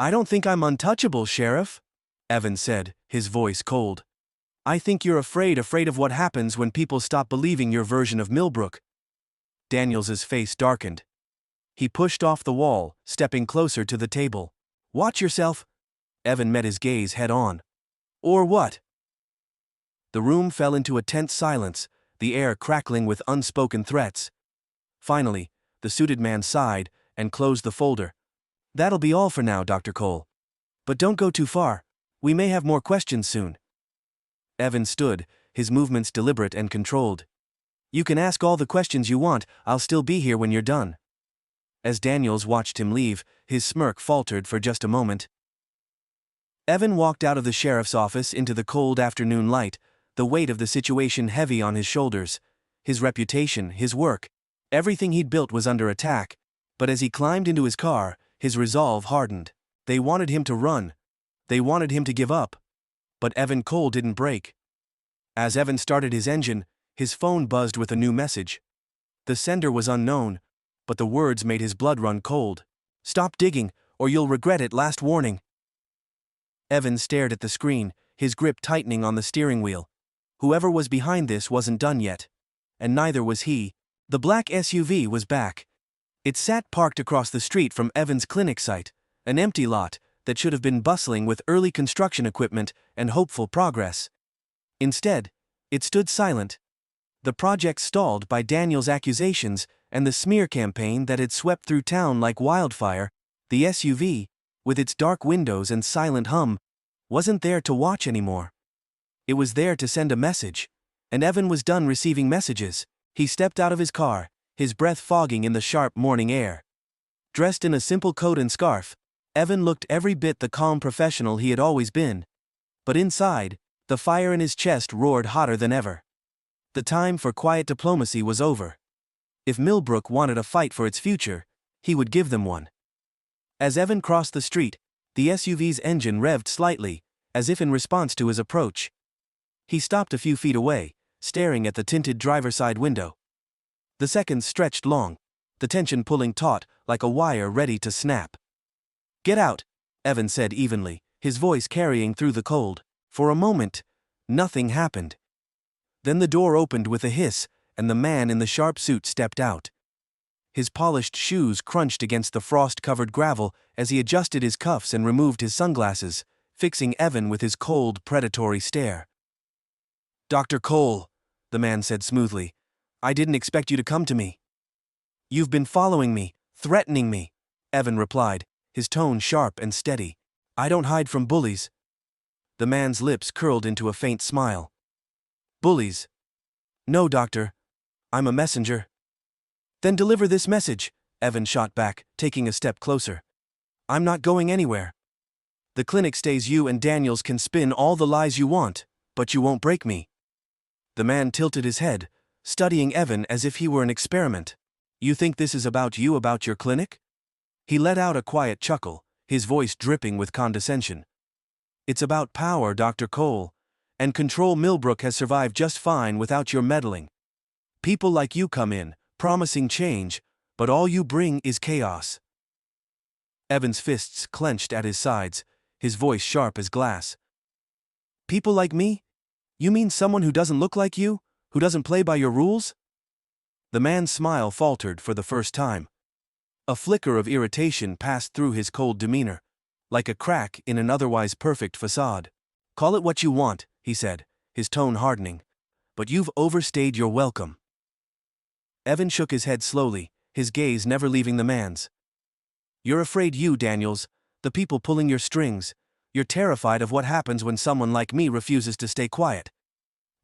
I don't think I'm untouchable, Sheriff, Evan said, his voice cold. I think you're afraid of what happens when people stop believing your version of Millbrook. Daniels's face darkened. He pushed off the wall, stepping closer to the table. Watch yourself. Evan met his gaze head on. Or what? The room fell into a tense silence, the air crackling with unspoken threats. Finally, the suited man sighed and closed the folder. That'll be all for now, Dr. Cole. But don't go too far. We may have more questions soon. Evan stood, his movements deliberate and controlled. You can ask all the questions you want, I'll still be here when you're done. As Daniels watched him leave, his smirk faltered for just a moment. Evan walked out of the sheriff's office into the cold afternoon light, the weight of the situation heavy on his shoulders. His reputation, his work, everything he'd built was under attack. But as he climbed into his car, his resolve hardened. They wanted him to run. They wanted him to give up. But Evan Cole didn't break. As Evan started his engine, his phone buzzed with a new message. The sender was unknown, but the words made his blood run cold. Stop digging, or you'll regret it, last warning. Evan stared at the screen, his grip tightening on the steering wheel. Whoever was behind this wasn't done yet. And neither was he. The black SUV was back. It sat parked across the street from Evan's clinic site, an empty lot that should have been bustling with early construction equipment and hopeful progress. Instead, it stood silent. The project stalled by Daniel's accusations and the smear campaign that had swept through town like wildfire. The SUV, with its dark windows and silent hum, wasn't there to watch anymore. It was there to send a message, and Evan was done receiving messages. He stepped out of his car, his breath fogging in the sharp morning air. Dressed in a simple coat and scarf, Evan looked every bit the calm professional he had always been. But inside, the fire in his chest roared hotter than ever. The time for quiet diplomacy was over. If Millbrook wanted a fight for its future, he would give them one. As Evan crossed the street, the SUV's engine revved slightly, as if in response to his approach. He stopped a few feet away, staring at the tinted driver's side window. The seconds stretched long, the tension pulling taut like a wire ready to snap. Get out, Evan said evenly, his voice carrying through the cold. For a moment, nothing happened. Then the door opened with a hiss, and the man in the sharp suit stepped out. His polished shoes crunched against the frost-covered gravel as he adjusted his cuffs and removed his sunglasses, fixing Evan with his cold, predatory stare. Dr. Cole, the man said smoothly, I didn't expect you to come to me. You've been following me, threatening me, Evan replied, his tone sharp and steady. I don't hide from bullies. The man's lips curled into a faint smile. Bullies? No, doctor. I'm a messenger. Then deliver this message, Evan shot back, taking a step closer. I'm not going anywhere. The clinic stays. You and Daniels can spin all the lies you want, but you won't break me. The man tilted his head, studying Evan as if he were an experiment. You think this is about you, about your clinic? He let out a quiet chuckle, his voice dripping with condescension. It's about power, Dr. Cole, and control. Millbrook has survived just fine without your meddling. People like you come in, promising change, but all you bring is chaos. Evan's fists clenched at his sides, his voice sharp as glass. People like me? You mean someone who doesn't look like you, who doesn't play by your rules? The man's smile faltered for the first time. A flicker of irritation passed through his cold demeanor. like a crack in an otherwise perfect facade. "Call it what you want," he said, his tone hardening, "but you've overstayed your welcome." Evan shook his head slowly, his gaze never leaving the man's. "You're afraid Daniels, the people pulling your strings. You're terrified of what happens when someone like me refuses to stay quiet.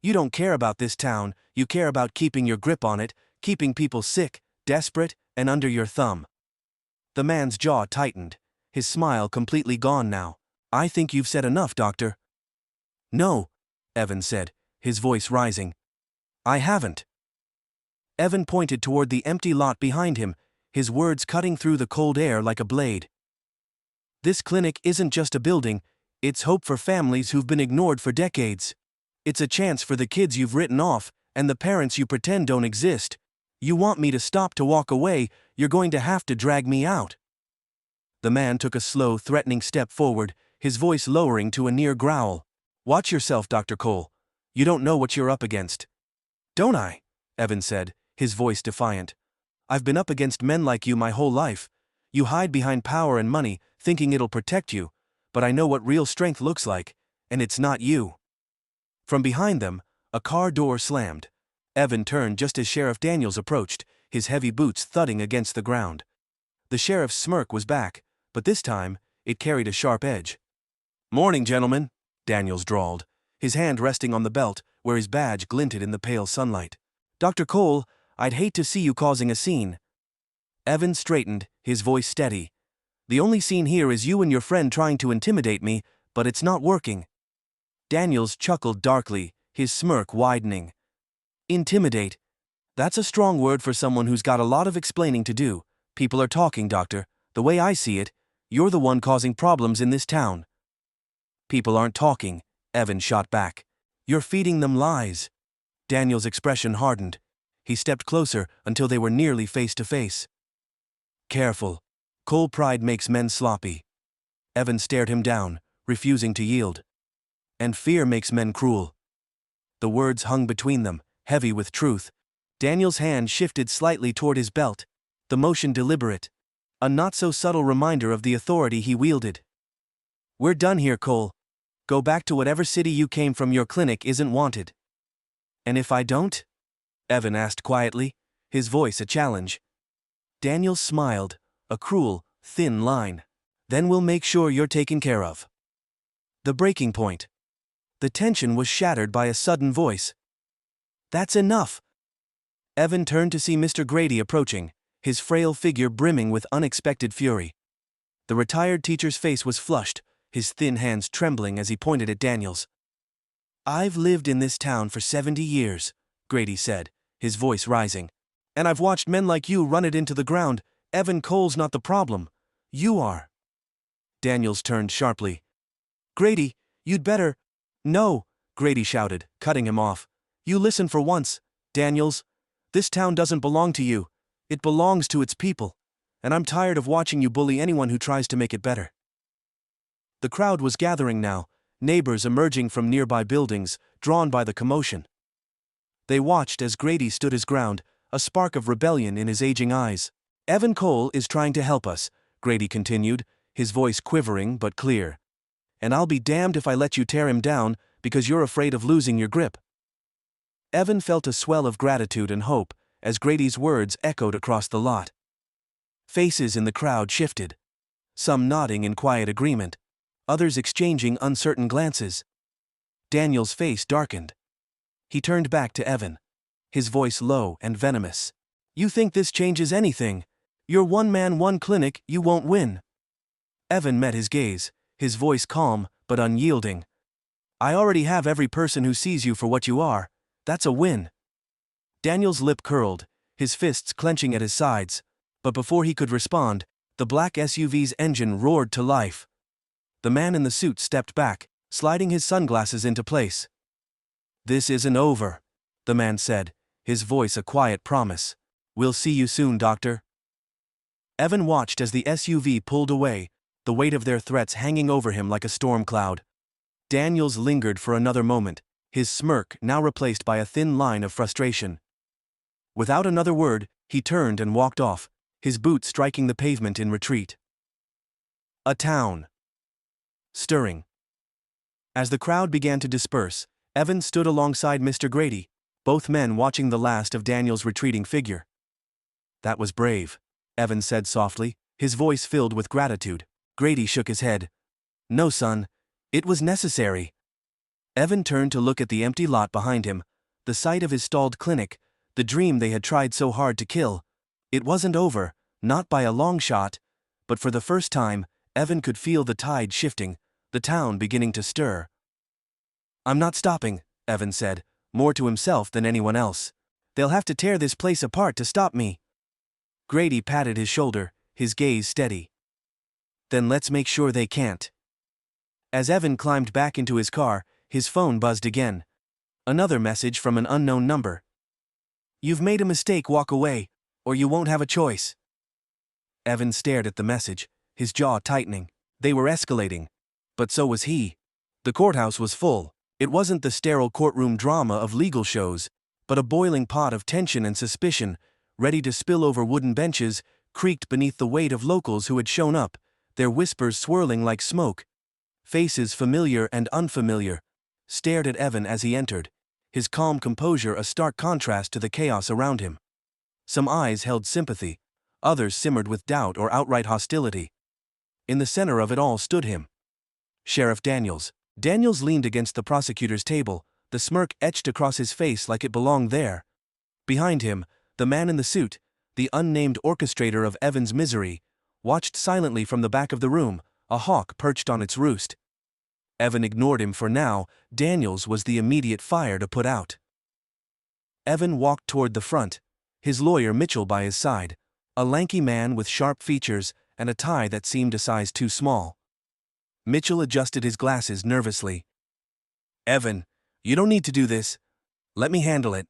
You don't care about this town, you care about keeping your grip on it, keeping people sick, desperate, and under your thumb." The man's jaw tightened, his smile completely gone now. "I think you've said enough, Doctor." "No," Evan said, his voice rising. "I haven't." Evan pointed toward the empty lot behind him, his words cutting through the cold air like a blade. "This clinic isn't just a building, it's hope for families who've been ignored for decades. It's a chance for the kids you've written off, and the parents you pretend don't exist. You want me to stop to walk away, you're going to have to drag me out." The man took a slow, threatening step forward, his voice lowering to a near growl. "Watch yourself, Dr. Cole. You don't know what you're up against." "Don't I?" Evan said, his voice defiant. "I've been up against men like you my whole life. You hide behind power and money, thinking it'll protect you, but I know what real strength looks like, and it's not you." From behind them, a car door slammed. Evan turned just as Sheriff Daniels approached, his heavy boots thudding against the ground. The sheriff's smirk was back, but this time, it carried a sharp edge. "Morning, gentlemen," Daniels drawled, his hand resting on the belt where his badge glinted in the pale sunlight. "Dr. Cole, I'd hate to see you causing a scene." Evan straightened, his voice steady. "The only scene here is you and your friend trying to intimidate me, but it's not working." Daniels chuckled darkly, his smirk widening. "Intimidate? That's a strong word for someone who's got a lot of explaining to do. People are talking, Doctor. The way I see it, you're the one causing problems in this town." "People aren't talking," Evan shot back. "You're feeding them lies." Daniel's expression hardened. He stepped closer until they were nearly face to face. "Careful. Cole pride makes men sloppy." Evan stared him down, refusing to yield. "And fear makes men cruel." The words hung between them, heavy with truth. Daniel's hand shifted slightly toward his belt, the motion deliberate, a not-so-subtle reminder of the authority he wielded. "We're done here, Cole. Go back to whatever city you came from. Your clinic isn't wanted." "And if I don't?" Evan asked quietly, his voice a challenge. Daniels smiled, a cruel, thin line. "Then we'll make sure you're taken care of." The breaking point. The tension was shattered by a sudden voice. "That's enough." Evan turned to see Mr. Grady approaching, his frail figure brimming with unexpected fury. The retired teacher's face was flushed, his thin hands trembling as he pointed at Daniels. "I've lived in this town for 70 years, Grady said, his voice rising. "And I've watched men like you run it into the ground. Evan Cole's not the problem. You are." Daniels turned sharply. "Grady, you'd better—" "No," Grady shouted, cutting him off. "You listen for once, Daniels. This town doesn't belong to you. It belongs to its people. And I'm tired of watching you bully anyone who tries to make it better." The crowd was gathering now, neighbors emerging from nearby buildings, drawn by the commotion. They watched as Grady stood his ground, a spark of rebellion in his aging eyes. "Evan Cole is trying to help us," Grady continued, his voice quivering but clear. "And I'll be damned if I let you tear him down because you're afraid of losing your grip." Evan felt a swell of gratitude and hope as Grady's words echoed across the lot. Faces in the crowd shifted, some nodding in quiet agreement, others exchanging uncertain glances. Daniel's face darkened. He turned back to Evan, his voice low and venomous. "You think this changes anything? You're one man, one clinic, you won't win." Evan met his gaze, his voice calm but unyielding. "I already have every person who sees you for what you are. That's a win." Daniel's lip curled, his fists clenching at his sides, but before he could respond, the black SUV's engine roared to life. The man in the suit stepped back, sliding his sunglasses into place. "This isn't over," the man said, his voice a quiet promise. "We'll see you soon, Doctor." Evan watched as the SUV pulled away, the weight of their threats hanging over him like a storm cloud. Daniels lingered for another moment, his smirk now replaced by a thin line of frustration. Without another word, he turned and walked off, his boot striking the pavement in retreat. A town. stirring. As the crowd began to disperse, Evan stood alongside Mr. Grady, both men watching the last of Daniel's retreating figure. "That was brave," Evan said softly, his voice filled with gratitude. Grady shook his head. "No, son. It was necessary." Evan turned to look at the empty lot behind him, the site of his stalled clinic, the dream they had tried so hard to kill. It wasn't over, not by a long shot, but for the first time, Evan could feel the tide shifting, the town beginning to stir. "I'm not stopping," Evan said, more to himself than anyone else. "They'll have to tear this place apart to stop me." Grady patted his shoulder, his gaze steady. "Then let's make sure they can't." As Evan climbed back into his car, his phone buzzed again. Another message from an unknown number. "You've made a mistake, walk away, or you won't have a choice." Evan stared at the message, his jaw tightening. They were escalating. But so was he. The courthouse was full. It wasn't the sterile courtroom drama of legal shows, but a boiling pot of tension and suspicion, ready to spill over wooden benches, creaked beneath the weight of locals who had shown up, their whispers swirling like smoke. Faces familiar and unfamiliar stared at Evan as he entered, his calm composure a stark contrast to the chaos around him. Some eyes held sympathy, others simmered with doubt or outright hostility. In the center of it all stood him, Sheriff Daniels. Daniels leaned against the prosecutor's table, the smirk etched across his face like it belonged there. Behind him, the man in the suit, the unnamed orchestrator of Evan's misery, watched silently from the back of the room, a hawk perched on its roost. Evan ignored him for now. Daniels was the immediate fire to put out. Evan walked toward the front, his lawyer Mitchell by his side, a lanky man with sharp features and a tie that seemed a size too small. Mitchell adjusted his glasses nervously. "Evan, you don't need to do this. Let me handle it."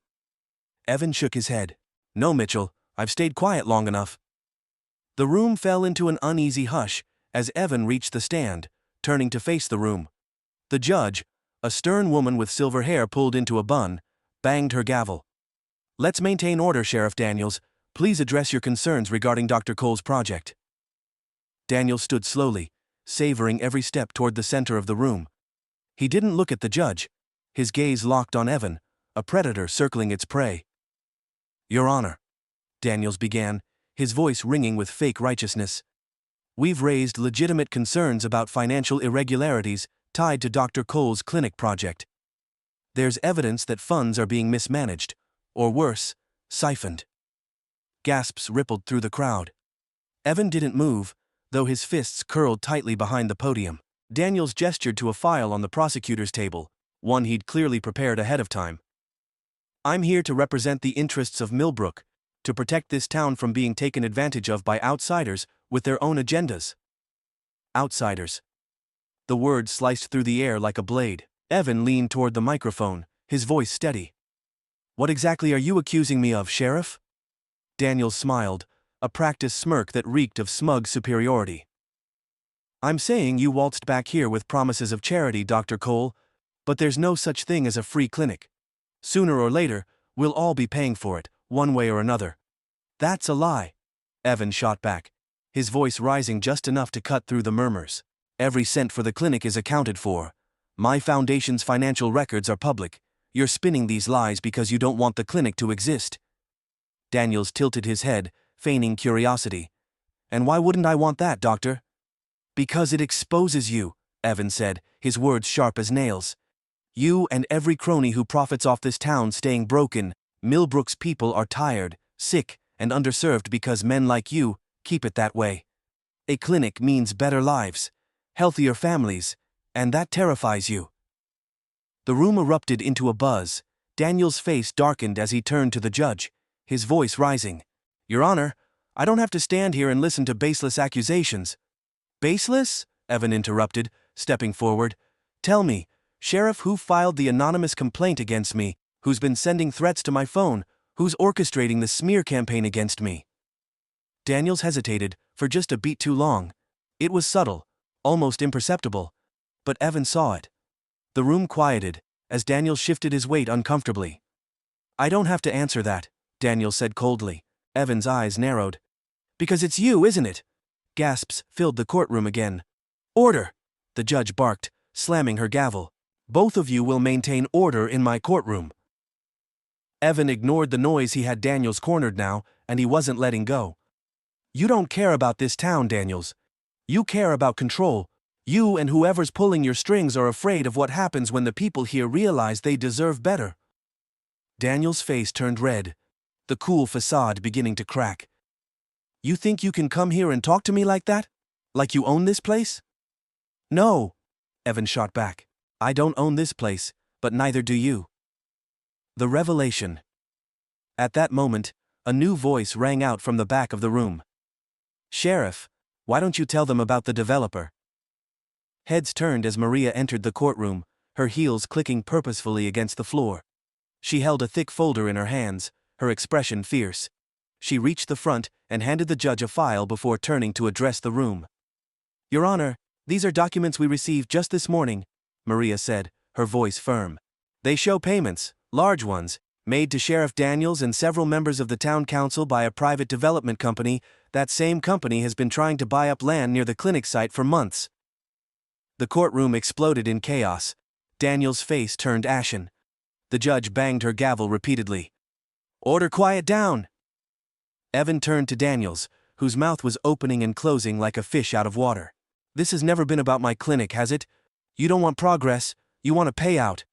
Evan shook his head. "No, Mitchell, I've stayed quiet long enough." The room fell into an uneasy hush as Evan reached the stand, turning to face the room. The judge, a stern woman with silver hair pulled into a bun, banged her gavel. "Let's maintain order, Sheriff Daniels. Please address your concerns regarding Dr. Cole's project." Daniels stood slowly, savoring every step toward the center of the room. He didn't look at the judge. His gaze locked on Evan, a predator circling its prey. "Your Honor," Daniels began, his voice ringing with fake righteousness, "we've raised legitimate concerns about financial irregularities tied to Dr. Cole's clinic project. There's evidence that funds are being mismanaged, or worse, siphoned." Gasps rippled through the crowd. Evan didn't move, though his fists curled tightly behind the podium. Daniels gestured to a file on the prosecutor's table, one he'd clearly prepared ahead of time. "I'm here to represent the interests of Millbrook, to protect this town from being taken advantage of by outsiders with their own agendas." Outsiders. The word sliced through the air like a blade. Evan leaned toward the microphone, his voice steady. "What exactly are you accusing me of, Sheriff?" Daniels smiled, a practiced smirk that reeked of smug superiority. "I'm saying you waltzed back here with promises of charity, Dr. Cole, but there's no such thing as a free clinic. Sooner or later, we'll all be paying for it, one way or another." "That's a lie," Evan shot back, his voice rising just enough to cut through the murmurs. "Every cent for the clinic is accounted for. My foundation's financial records are public. You're spinning these lies because you don't want the clinic to exist." Daniels tilted his head, feigning curiosity. "And why wouldn't I want that, Doctor?" "Because it exposes you," Evan said, his words sharp as nails. "You and every crony who profits off this town staying broken. Millbrook's people are tired, sick, and underserved because men like you keep it that way. A clinic means better lives, healthier families, and that terrifies you." The room erupted into a buzz. Daniel's face darkened as he turned to the judge, his voice rising. "Your Honor, I don't have to stand here and listen to baseless accusations." "Baseless?" Evan interrupted, stepping forward. "Tell me, Sheriff, who filed the anonymous complaint against me, who's been sending threats to my phone, who's orchestrating the smear campaign against me?" Daniels hesitated, for just a beat too long. It was subtle, almost imperceptible, but Evan saw it. The room quieted, as Daniels shifted his weight uncomfortably. "I don't have to answer that," Daniels said coldly. Evan's eyes narrowed. "Because it's you, isn't it?" Gasps filled the courtroom again. "Order!" the judge barked, slamming her gavel. "Both of you will maintain order in my courtroom." Evan ignored the noise. He had Daniels cornered now, and he wasn't letting go. "You don't care about this town, Daniels. You care about control. You and whoever's pulling your strings are afraid of what happens when the people here realize they deserve better." Daniels' face turned red, the cool facade beginning to crack. "You think you can come here and talk to me like that? Like you own this place?" "No," Evan shot back. "I don't own this place, but neither do you." The revelation. At that moment, a new voice rang out from the back of the room. "Sheriff, why don't you tell them about the developer?" Heads turned as Maria entered the courtroom, her heels clicking purposefully against the floor. She held a thick folder in her hands, her expression fierce. She reached the front and handed the judge a file before turning to address the room. "Your Honor, these are documents we received just this morning," Maria said, her voice firm. "They show payments, large ones, made to Sheriff Daniels and several members of the town council by a private development company. That same company has been trying to buy up land near the clinic site for months." The courtroom exploded in chaos. Daniels' face turned ashen. The judge banged her gavel repeatedly. "Order, quiet down!" Evan turned to Daniels, whose mouth was opening and closing like a fish out of water. "This has never been about my clinic, has it? You don't want progress, you want a payout."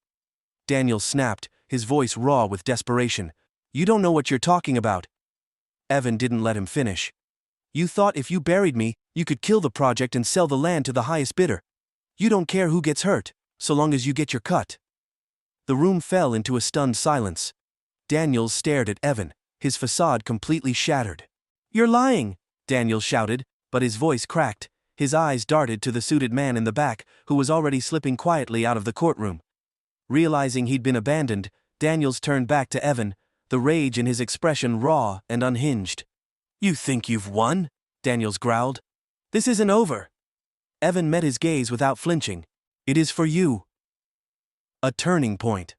Daniels snapped, his voice raw with desperation. "You don't know what you're talking about." Evan didn't let him finish. "You thought if you buried me, you could kill the project and sell the land to the highest bidder. You don't care who gets hurt, so long as you get your cut." The room fell into a stunned silence. Daniels stared at Evan, his facade completely shattered. "You're lying," Daniels shouted, but his voice cracked. His eyes darted to the suited man in the back, who was already slipping quietly out of the courtroom. Realizing he'd been abandoned, Daniels turned back to Evan, the rage in his expression raw and unhinged. "You think you've won?" Daniels growled. "This isn't over." Evan met his gaze without flinching. "It is for you." A turning point.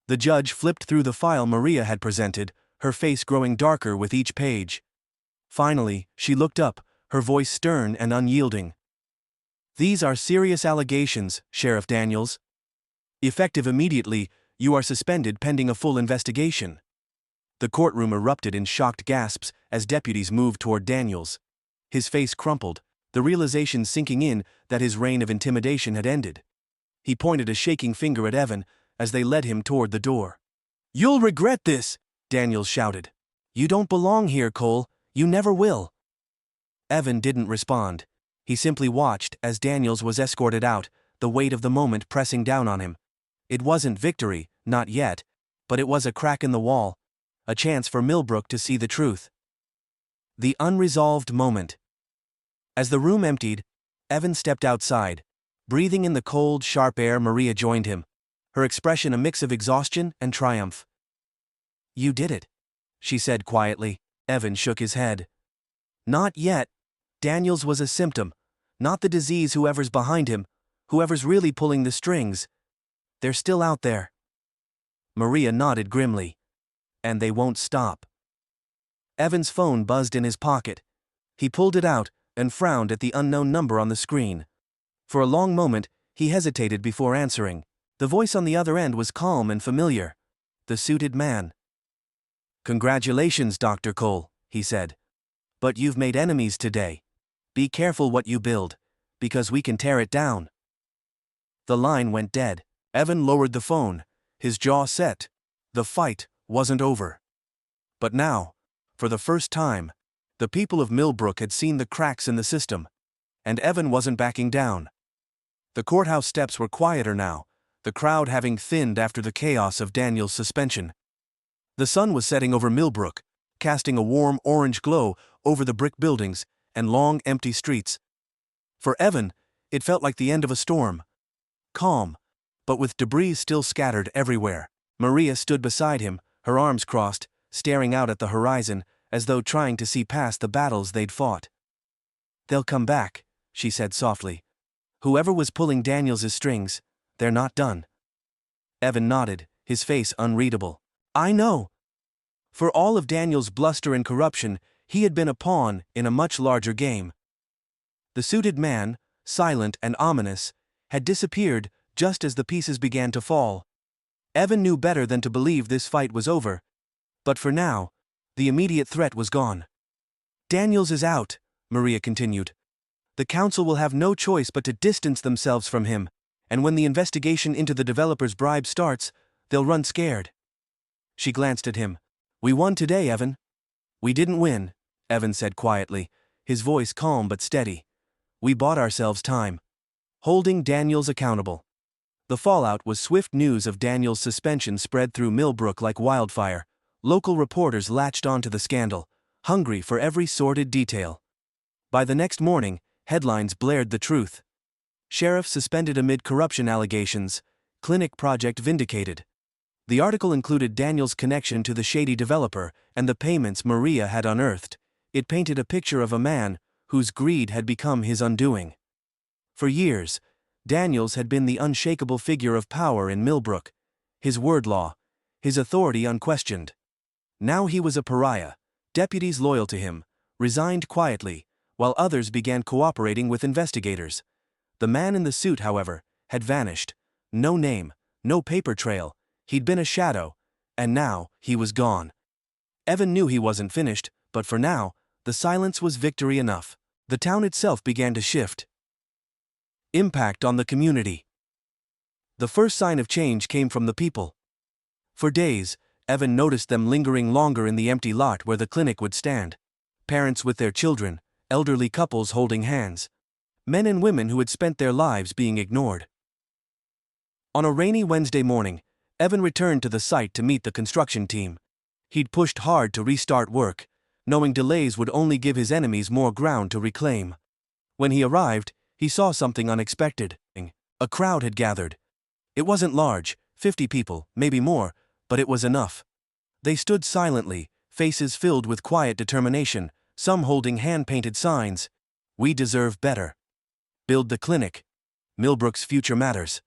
The judge flipped through the file Maria had presented, her face growing darker with each page. Finally, she looked up, her voice stern and unyielding. "These are serious allegations, Sheriff Daniels. Effective immediately, you are suspended pending a full investigation." The courtroom erupted in shocked gasps as deputies moved toward Daniels. His face crumpled, the realization sinking in that his reign of intimidation had ended. He pointed a shaking finger at Evan as they led him toward the door. "You'll regret this," Daniels shouted. "You don't belong here, Cole. You never will." Evan didn't respond. He simply watched as Daniels was escorted out, the weight of the moment pressing down on him. It wasn't victory, not yet, but it was a crack in the wall, a chance for Millbrook to see the truth. The unresolved moment. As the room emptied, Evan stepped outside. Breathing in the cold, sharp air, Maria joined him, her expression a mix of exhaustion and triumph. "You did it," she said quietly. Evan shook his head. "Not yet. Daniels was a symptom, not the disease. Whoever's behind him, whoever's really pulling the strings, they're still out there." Maria nodded grimly. "And they won't stop." Evan's phone buzzed in his pocket. He pulled it out and frowned at the unknown number on the screen. For a long moment, he hesitated before answering. The voice on the other end was calm and familiar. The suited man. "Congratulations, Dr. Cole," he said. "But you've made enemies today. Be careful what you build, because we can tear it down." The line went dead. Evan lowered the phone, his jaw set. The fight wasn't over. But now, for the first time, the people of Millbrook had seen the cracks in the system, and Evan wasn't backing down. The courthouse steps were quieter now, the crowd having thinned after the chaos of Daniel's suspension. The sun was setting over Millbrook, casting a warm orange glow over the brick buildings and long empty streets. For Evan, it felt like the end of a storm. Calm, but with debris still scattered everywhere. Maria stood beside him, her arms crossed, staring out at the horizon, as though trying to see past the battles they'd fought. "They'll come back," she said softly. "Whoever was pulling Daniels' strings, they're not done." Evan nodded, his face unreadable. "I know." For all of Daniels' bluster and corruption, he had been a pawn in a much larger game. The suited man, silent and ominous, had disappeared just as the pieces began to fall. Evan knew better than to believe this fight was over. But for now, the immediate threat was gone. Daniels is out, Maria continued. The council will have no choice but to distance themselves from him, and when the investigation into the developer's bribe starts, they'll run scared. She glanced at him. We won today, Evan. We didn't win, Evan said quietly, his voice calm but steady. We bought ourselves time. Holding Daniels accountable. The fallout was swift. News of Daniels' suspension spread through Millbrook like wildfire. Local reporters latched onto the scandal, hungry for every sordid detail. By the next morning, headlines blared the truth. Sheriff suspended amid corruption allegations, clinic project vindicated. The article included Daniels' connection to the shady developer and the payments Maria had unearthed. It painted a picture of a man whose greed had become his undoing. For years, Daniels had been the unshakable figure of power in Millbrook, his word law, his authority unquestioned. Now he was a pariah. Deputies loyal to him resigned quietly, while others began cooperating with investigators. The man in the suit, however, had vanished. No name, no paper trail. He'd been a shadow, and now he was gone. Evan knew he wasn't finished, but for now, the silence was victory enough. The town itself began to shift. Impact on the community. The first sign of change came from the people. For days, Evan noticed them lingering longer in the empty lot where the clinic would stand. Parents with their children, elderly couples holding hands. Men and women who had spent their lives being ignored. On a rainy Wednesday morning, Evan returned to the site to meet the construction team. He'd pushed hard to restart work, knowing delays would only give his enemies more ground to reclaim. When he arrived, he saw something unexpected. A crowd had gathered. It wasn't large, 50 people, maybe more, but it was enough. They stood silently, faces filled with quiet determination, some holding hand-painted signs. We deserve better. Build the clinic. Millbrook's future matters.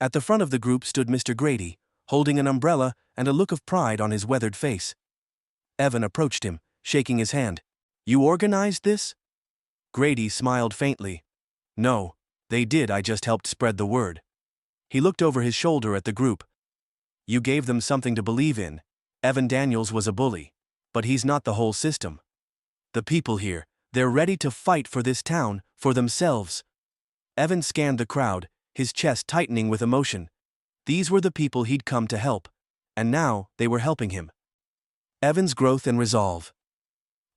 At the front of the group stood Mr. Grady, holding an umbrella and a look of pride on his weathered face. Evan approached him, shaking his hand. You organized this? Grady smiled faintly. No, they did. I just helped spread the word. He looked over his shoulder at the group. You gave them something to believe in. Evan Daniels was a bully, but he's not the whole system. The people here, they're ready to fight for this town, for themselves. Evan scanned the crowd, his chest tightening with emotion. These were the people he'd come to help, and now they were helping him. Evan's growth and resolve.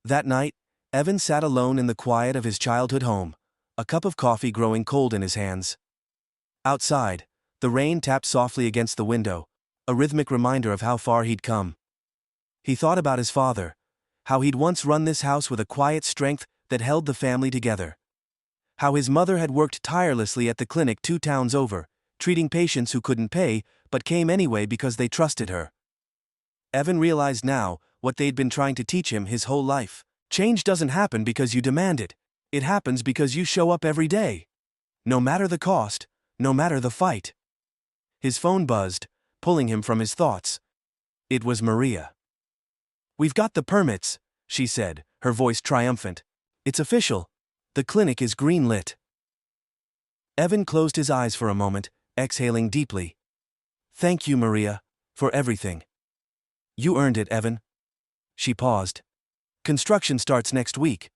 That night, Evan sat alone in the quiet of his childhood home, a cup of coffee growing cold in his hands. Outside, the rain tapped softly against the window, a rhythmic reminder of how far he'd come. He thought about his father, how he'd once run this house with a quiet strength that held the family together. How his mother had worked tirelessly at the clinic 2 towns over, treating patients who couldn't pay but came anyway because they trusted her. Evan realized now what they'd been trying to teach him his whole life. Change doesn't happen because you demand it. It happens because you show up every day. No matter the cost, no matter the fight. His phone buzzed, pulling him from his thoughts. It was Maria. We've got the permits, she said, her voice triumphant. It's official. The clinic is green-lit. Evan closed his eyes for a moment, exhaling deeply. Thank you, Maria, for everything. You earned it, Evan. She paused. Construction starts next week.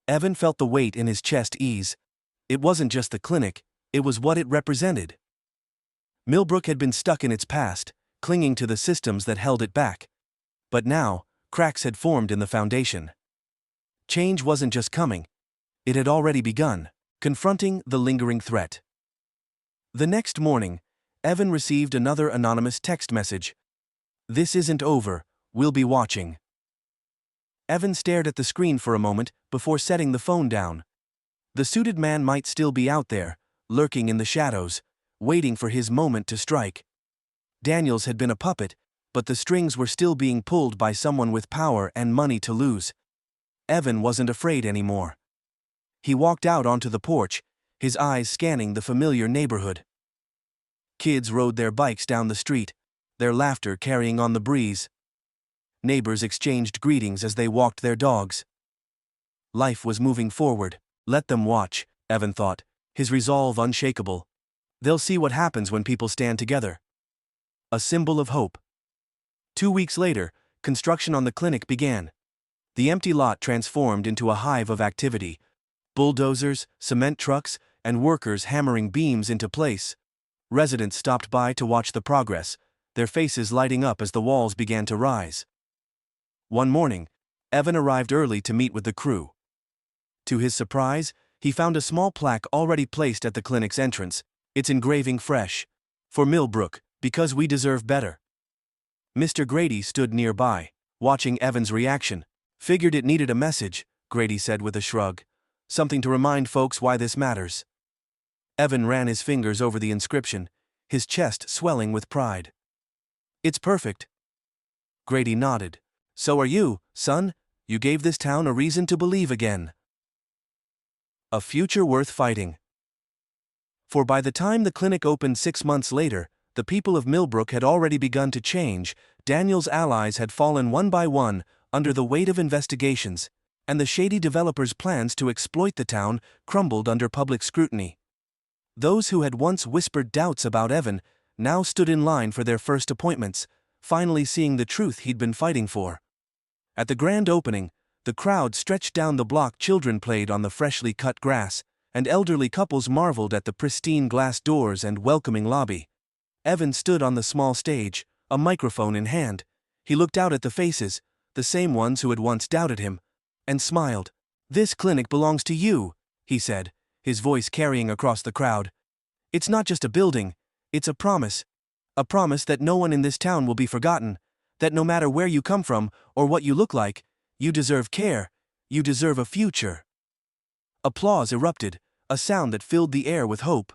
Evan felt the weight in his chest ease. It wasn't just the clinic, it was what it represented. Millbrook had been stuck in its past, clinging to the systems that held it back. But now, cracks had formed in the foundation. Change wasn't just coming. It had already begun, confronting the lingering threat. The next morning, Evan received another anonymous text message. This isn't over, we'll be watching. Evan stared at the screen for a moment before setting the phone down. The suited man might still be out there, lurking in the shadows, waiting for his moment to strike. Daniels had been a puppet, but the strings were still being pulled by someone with power and money to lose. Evan wasn't afraid anymore. He walked out onto the porch, his eyes scanning the familiar neighborhood. Kids rode their bikes down the street, their laughter carrying on the breeze. Neighbors exchanged greetings as they walked their dogs. Life was moving forward. Let them watch, Evan thought, his resolve unshakable. They'll see what happens when people stand together. A symbol of hope. 2 weeks later, construction on the clinic began. The empty lot transformed into a hive of activity. Bulldozers, cement trucks, and workers hammering beams into place. Residents stopped by to watch the progress, their faces lighting up as the walls began to rise. One morning, Evan arrived early to meet with the crew. To his surprise, he found a small plaque already placed at the clinic's entrance, its engraving fresh. For Millbrook, because we deserve better. Mr. Grady stood nearby, watching Evan's reaction. Figured it needed a message, Grady said with a shrug. Something to remind folks why this matters. Evan ran his fingers over the inscription, his chest swelling with pride. It's perfect. Grady nodded. So are you, son. You gave this town a reason to believe again. A future worth fighting. For by the time the clinic opened 6 months later, the people of Millbrook had already begun to change. Daniel's allies had fallen one by one under the weight of investigations, and the shady developers' plans to exploit the town crumbled under public scrutiny. Those who had once whispered doubts about Evan now stood in line for their first appointments, finally seeing the truth he'd been fighting for. At the grand opening, the crowd stretched down the block. Children played on the freshly cut grass, and elderly couples marveled at the pristine glass doors and welcoming lobby. Evan stood on the small stage, a microphone in hand. He looked out at the faces, the same ones who had once doubted him, and smiled. This clinic belongs to you, he said, his voice carrying across the crowd. It's not just a building, it's a promise. A promise that no one in this town will be forgotten, that no matter where you come from or what you look like, you deserve care, you deserve a future. Applause erupted, a sound that filled the air with hope.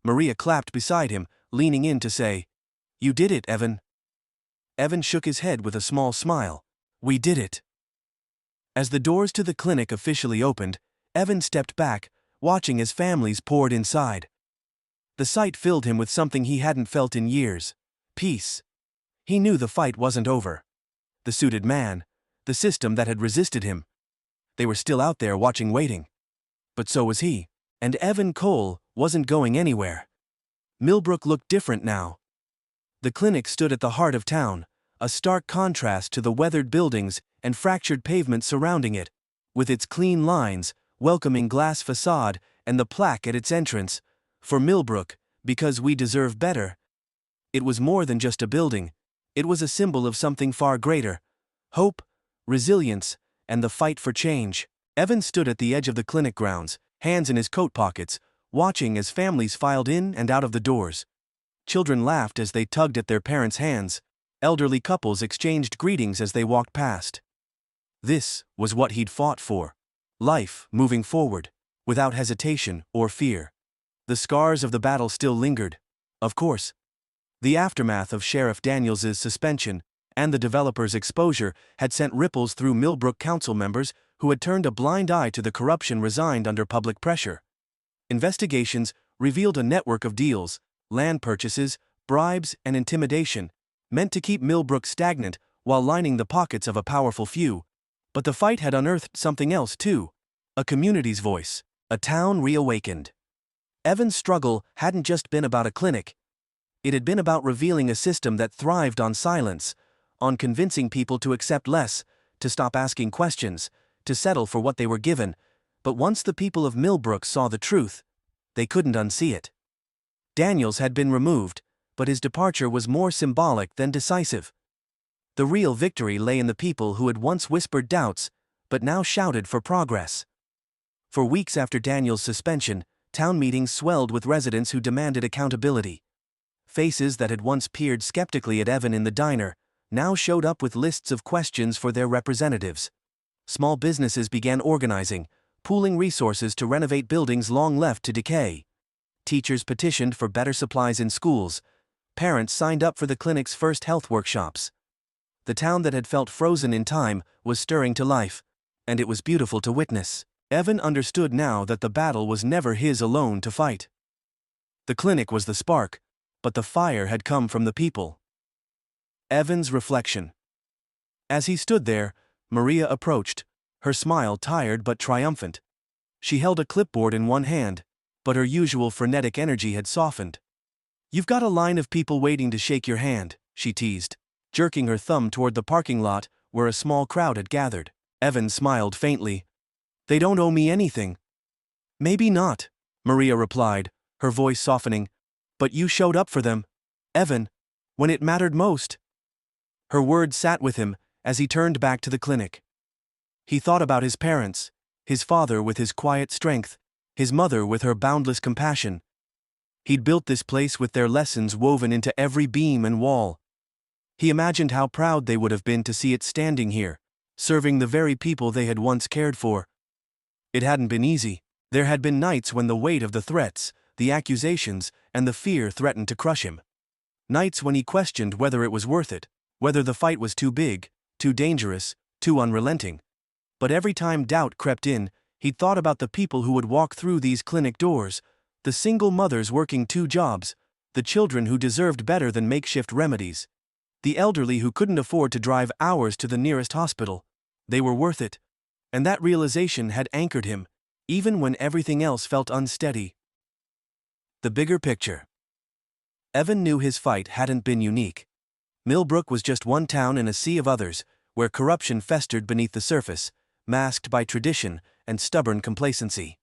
Maria clapped beside him, leaning in to say, "You did it, Evan." Evan shook his head with a small smile. "We did it." As the doors to the clinic officially opened, Evan stepped back, watching as families poured inside. The sight filled him with something he hadn't felt in years: peace. He knew the fight wasn't over. The suited man, the system that had resisted him, they were still out there watching, waiting. But so was he, and Evan Cole wasn't going anywhere. Millbrook looked different now. The clinic stood at the heart of town, a stark contrast to the weathered buildings and fractured pavement surrounding it, with its clean lines, welcoming glass facade, and the plaque at its entrance, "For Millbrook, because we deserve better." It was more than just a building, it was a symbol of something far greater: hope, resilience, and the fight for change. Evan stood at the edge of the clinic grounds, hands in his coat pockets, watching as families filed in and out of the doors. Children laughed as they tugged at their parents' hands. Elderly couples exchanged greetings as they walked past. This was what he'd fought for. Life moving forward, without hesitation or fear. The scars of the battle still lingered, of course. The aftermath of Sheriff Daniels's suspension and the developer's exposure had sent ripples through Millbrook council members who had turned a blind eye to the corruption resigned under public pressure. Investigations revealed a network of deals, land purchases, bribes, and intimidation, meant to keep Millbrook stagnant while lining the pockets of a powerful few. But the fight had unearthed something else too: a community's voice, a town reawakened. Evan's struggle hadn't just been about a clinic. It had been about revealing a system that thrived on silence, on convincing people to accept less, to stop asking questions, to settle for what they were given. But once the people of Millbrook saw the truth, they couldn't unsee it. Daniels had been removed, but his departure was more symbolic than decisive. The real victory lay in the people who had once whispered doubts, but now shouted for progress. For weeks after Daniels' suspension, town meetings swelled with residents who demanded accountability. Faces that had once peered skeptically at Evan in the diner now showed up with lists of questions for their representatives. Small businesses began organizing, pooling resources to renovate buildings long left to decay. Teachers petitioned for better supplies in schools. Parents signed up for the clinic's first health workshops. The town that had felt frozen in time was stirring to life, and it was beautiful to witness. Evan understood now that the battle was never his alone to fight. The clinic was the spark, but the fire had come from the people. Evan's reflection. As he stood there, Maria approached, her smile tired but triumphant. She held a clipboard in one hand, but her usual frenetic energy had softened. "You've got a line of people waiting to shake your hand," she teased, jerking her thumb toward the parking lot where a small crowd had gathered. Evan smiled faintly. "They don't owe me anything." "Maybe not," Maria replied, her voice softening. "But you showed up for them, Evan, when it mattered most." Her words sat with him as he turned back to the clinic. He thought about his parents, his father with his quiet strength, his mother with her boundless compassion. He'd built this place with their lessons woven into every beam and wall. He imagined how proud they would have been to see it standing here, serving the very people they had once cared for. It hadn't been easy. There had been nights when the weight of the threats, the accusations, and the fear threatened to crush him. Nights when he questioned whether it was worth it, whether the fight was too big, too dangerous, too unrelenting. But every time doubt crept in, he'd thought about the people who would walk through these clinic doors, the single mothers working 2 jobs, the children who deserved better than makeshift remedies, the elderly who couldn't afford to drive hours to the nearest hospital. They were worth it. And that realization had anchored him, even when everything else felt unsteady. The bigger picture. Evan knew his fight hadn't been unique. Millbrook was just one town in a sea of others, where corruption festered beneath the surface, masked by tradition and stubborn complacency.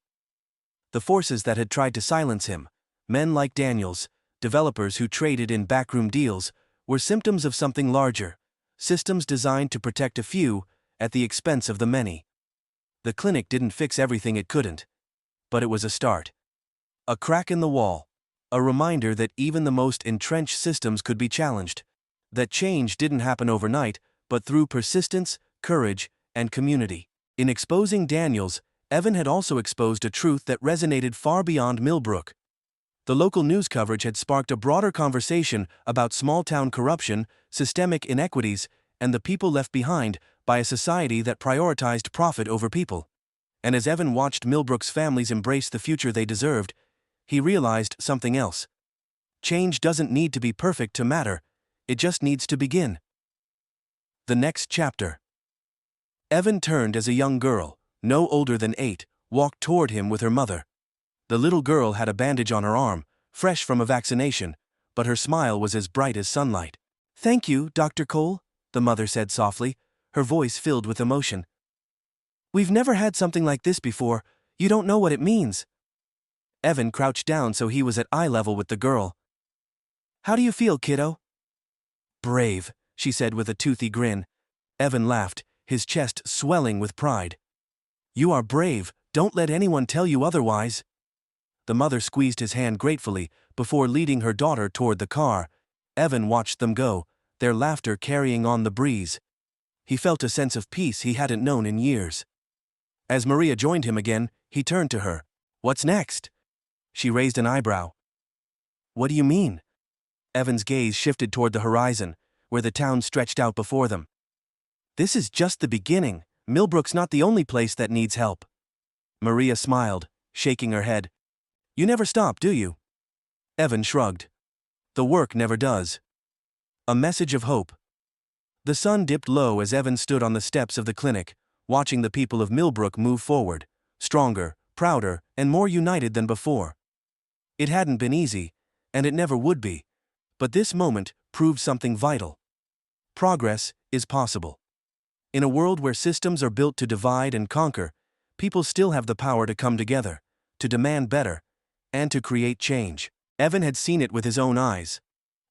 The forces that had tried to silence him, men like Daniels, developers who traded in backroom deals, were symptoms of something larger, systems designed to protect a few at the expense of the many. The clinic didn't fix everything it couldn't, but it was a start. A crack in the wall, a reminder that even the most entrenched systems could be challenged, that change didn't happen overnight, but through persistence, courage, and community. In exposing Daniels, Evan had also exposed a truth that resonated far beyond Millbrook. The local news coverage had sparked a broader conversation about small-town corruption, systemic inequities, and the people left behind by a society that prioritized profit over people. And as Evan watched Millbrook's families embrace the future they deserved, he realized something else. Change doesn't need to be perfect to matter, it just needs to begin. The next chapter. Evan turned as a young girl, no older than 8, walked toward him with her mother. The little girl had a bandage on her arm, fresh from a vaccination, but her smile was as bright as sunlight. "Thank you, Dr. Cole," the mother said softly, her voice filled with emotion. "We've never had something like this before. You don't know what it means." Evan crouched down so he was at eye level with the girl. "How do you feel, kiddo?" "Brave," she said with a toothy grin. Evan laughed, his chest swelling with pride. "You are brave, don't let anyone tell you otherwise." The mother squeezed his hand gratefully before leading her daughter toward the car. Evan watched them go, their laughter carrying on the breeze. He felt a sense of peace he hadn't known in years. As Maria joined him again, he turned to her. "What's next?" She raised an eyebrow. "What do you mean?" Evan's gaze shifted toward the horizon, where the town stretched out before them. "This is just the beginning. Millbrook's not the only place that needs help." Maria smiled, shaking her head. "You never stop, do you?" Evan shrugged. "The work never does." A message of hope. The sun dipped low as Evan stood on the steps of the clinic, watching the people of Millbrook move forward, stronger, prouder, and more united than before. It hadn't been easy, and it never would be, but this moment proved something vital. Progress is possible. In a world where systems are built to divide and conquer, people still have the power to come together, to demand better, and to create change. Evan had seen it with his own eyes.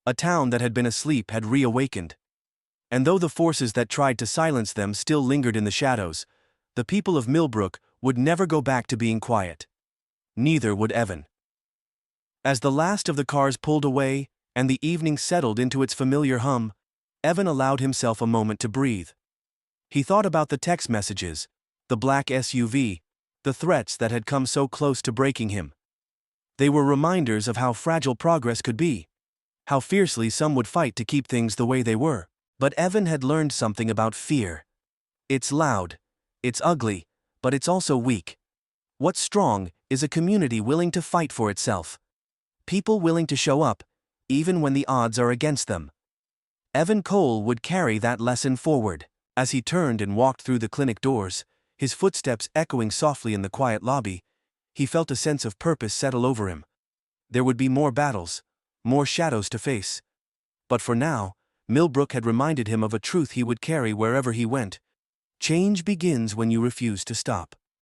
A town that had been asleep had reawakened. And though the forces that tried to silence them still lingered in the shadows, the people of Millbrook would never go back to being quiet. Neither would Evan. As the last of the cars pulled away, and the evening settled into its familiar hum, Evan allowed himself a moment to breathe. He thought about the text messages, the black SUV, the threats that had come so close to breaking him. They were reminders of how fragile progress could be, how fiercely some would fight to keep things the way they were. But Evan had learned something about fear. It's loud, it's ugly, but it's also weak. What's strong is a community willing to fight for itself. People willing to show up, even when the odds are against them. Evan Cole would carry that lesson forward. As he turned and walked through the clinic doors, His footsteps echoing softly in the quiet lobby, he felt a sense of purpose settle over him. There would be more battles, more shadows to face. But for now, Millbrook had reminded him of a truth he would carry wherever he went. Change begins when you refuse to stop.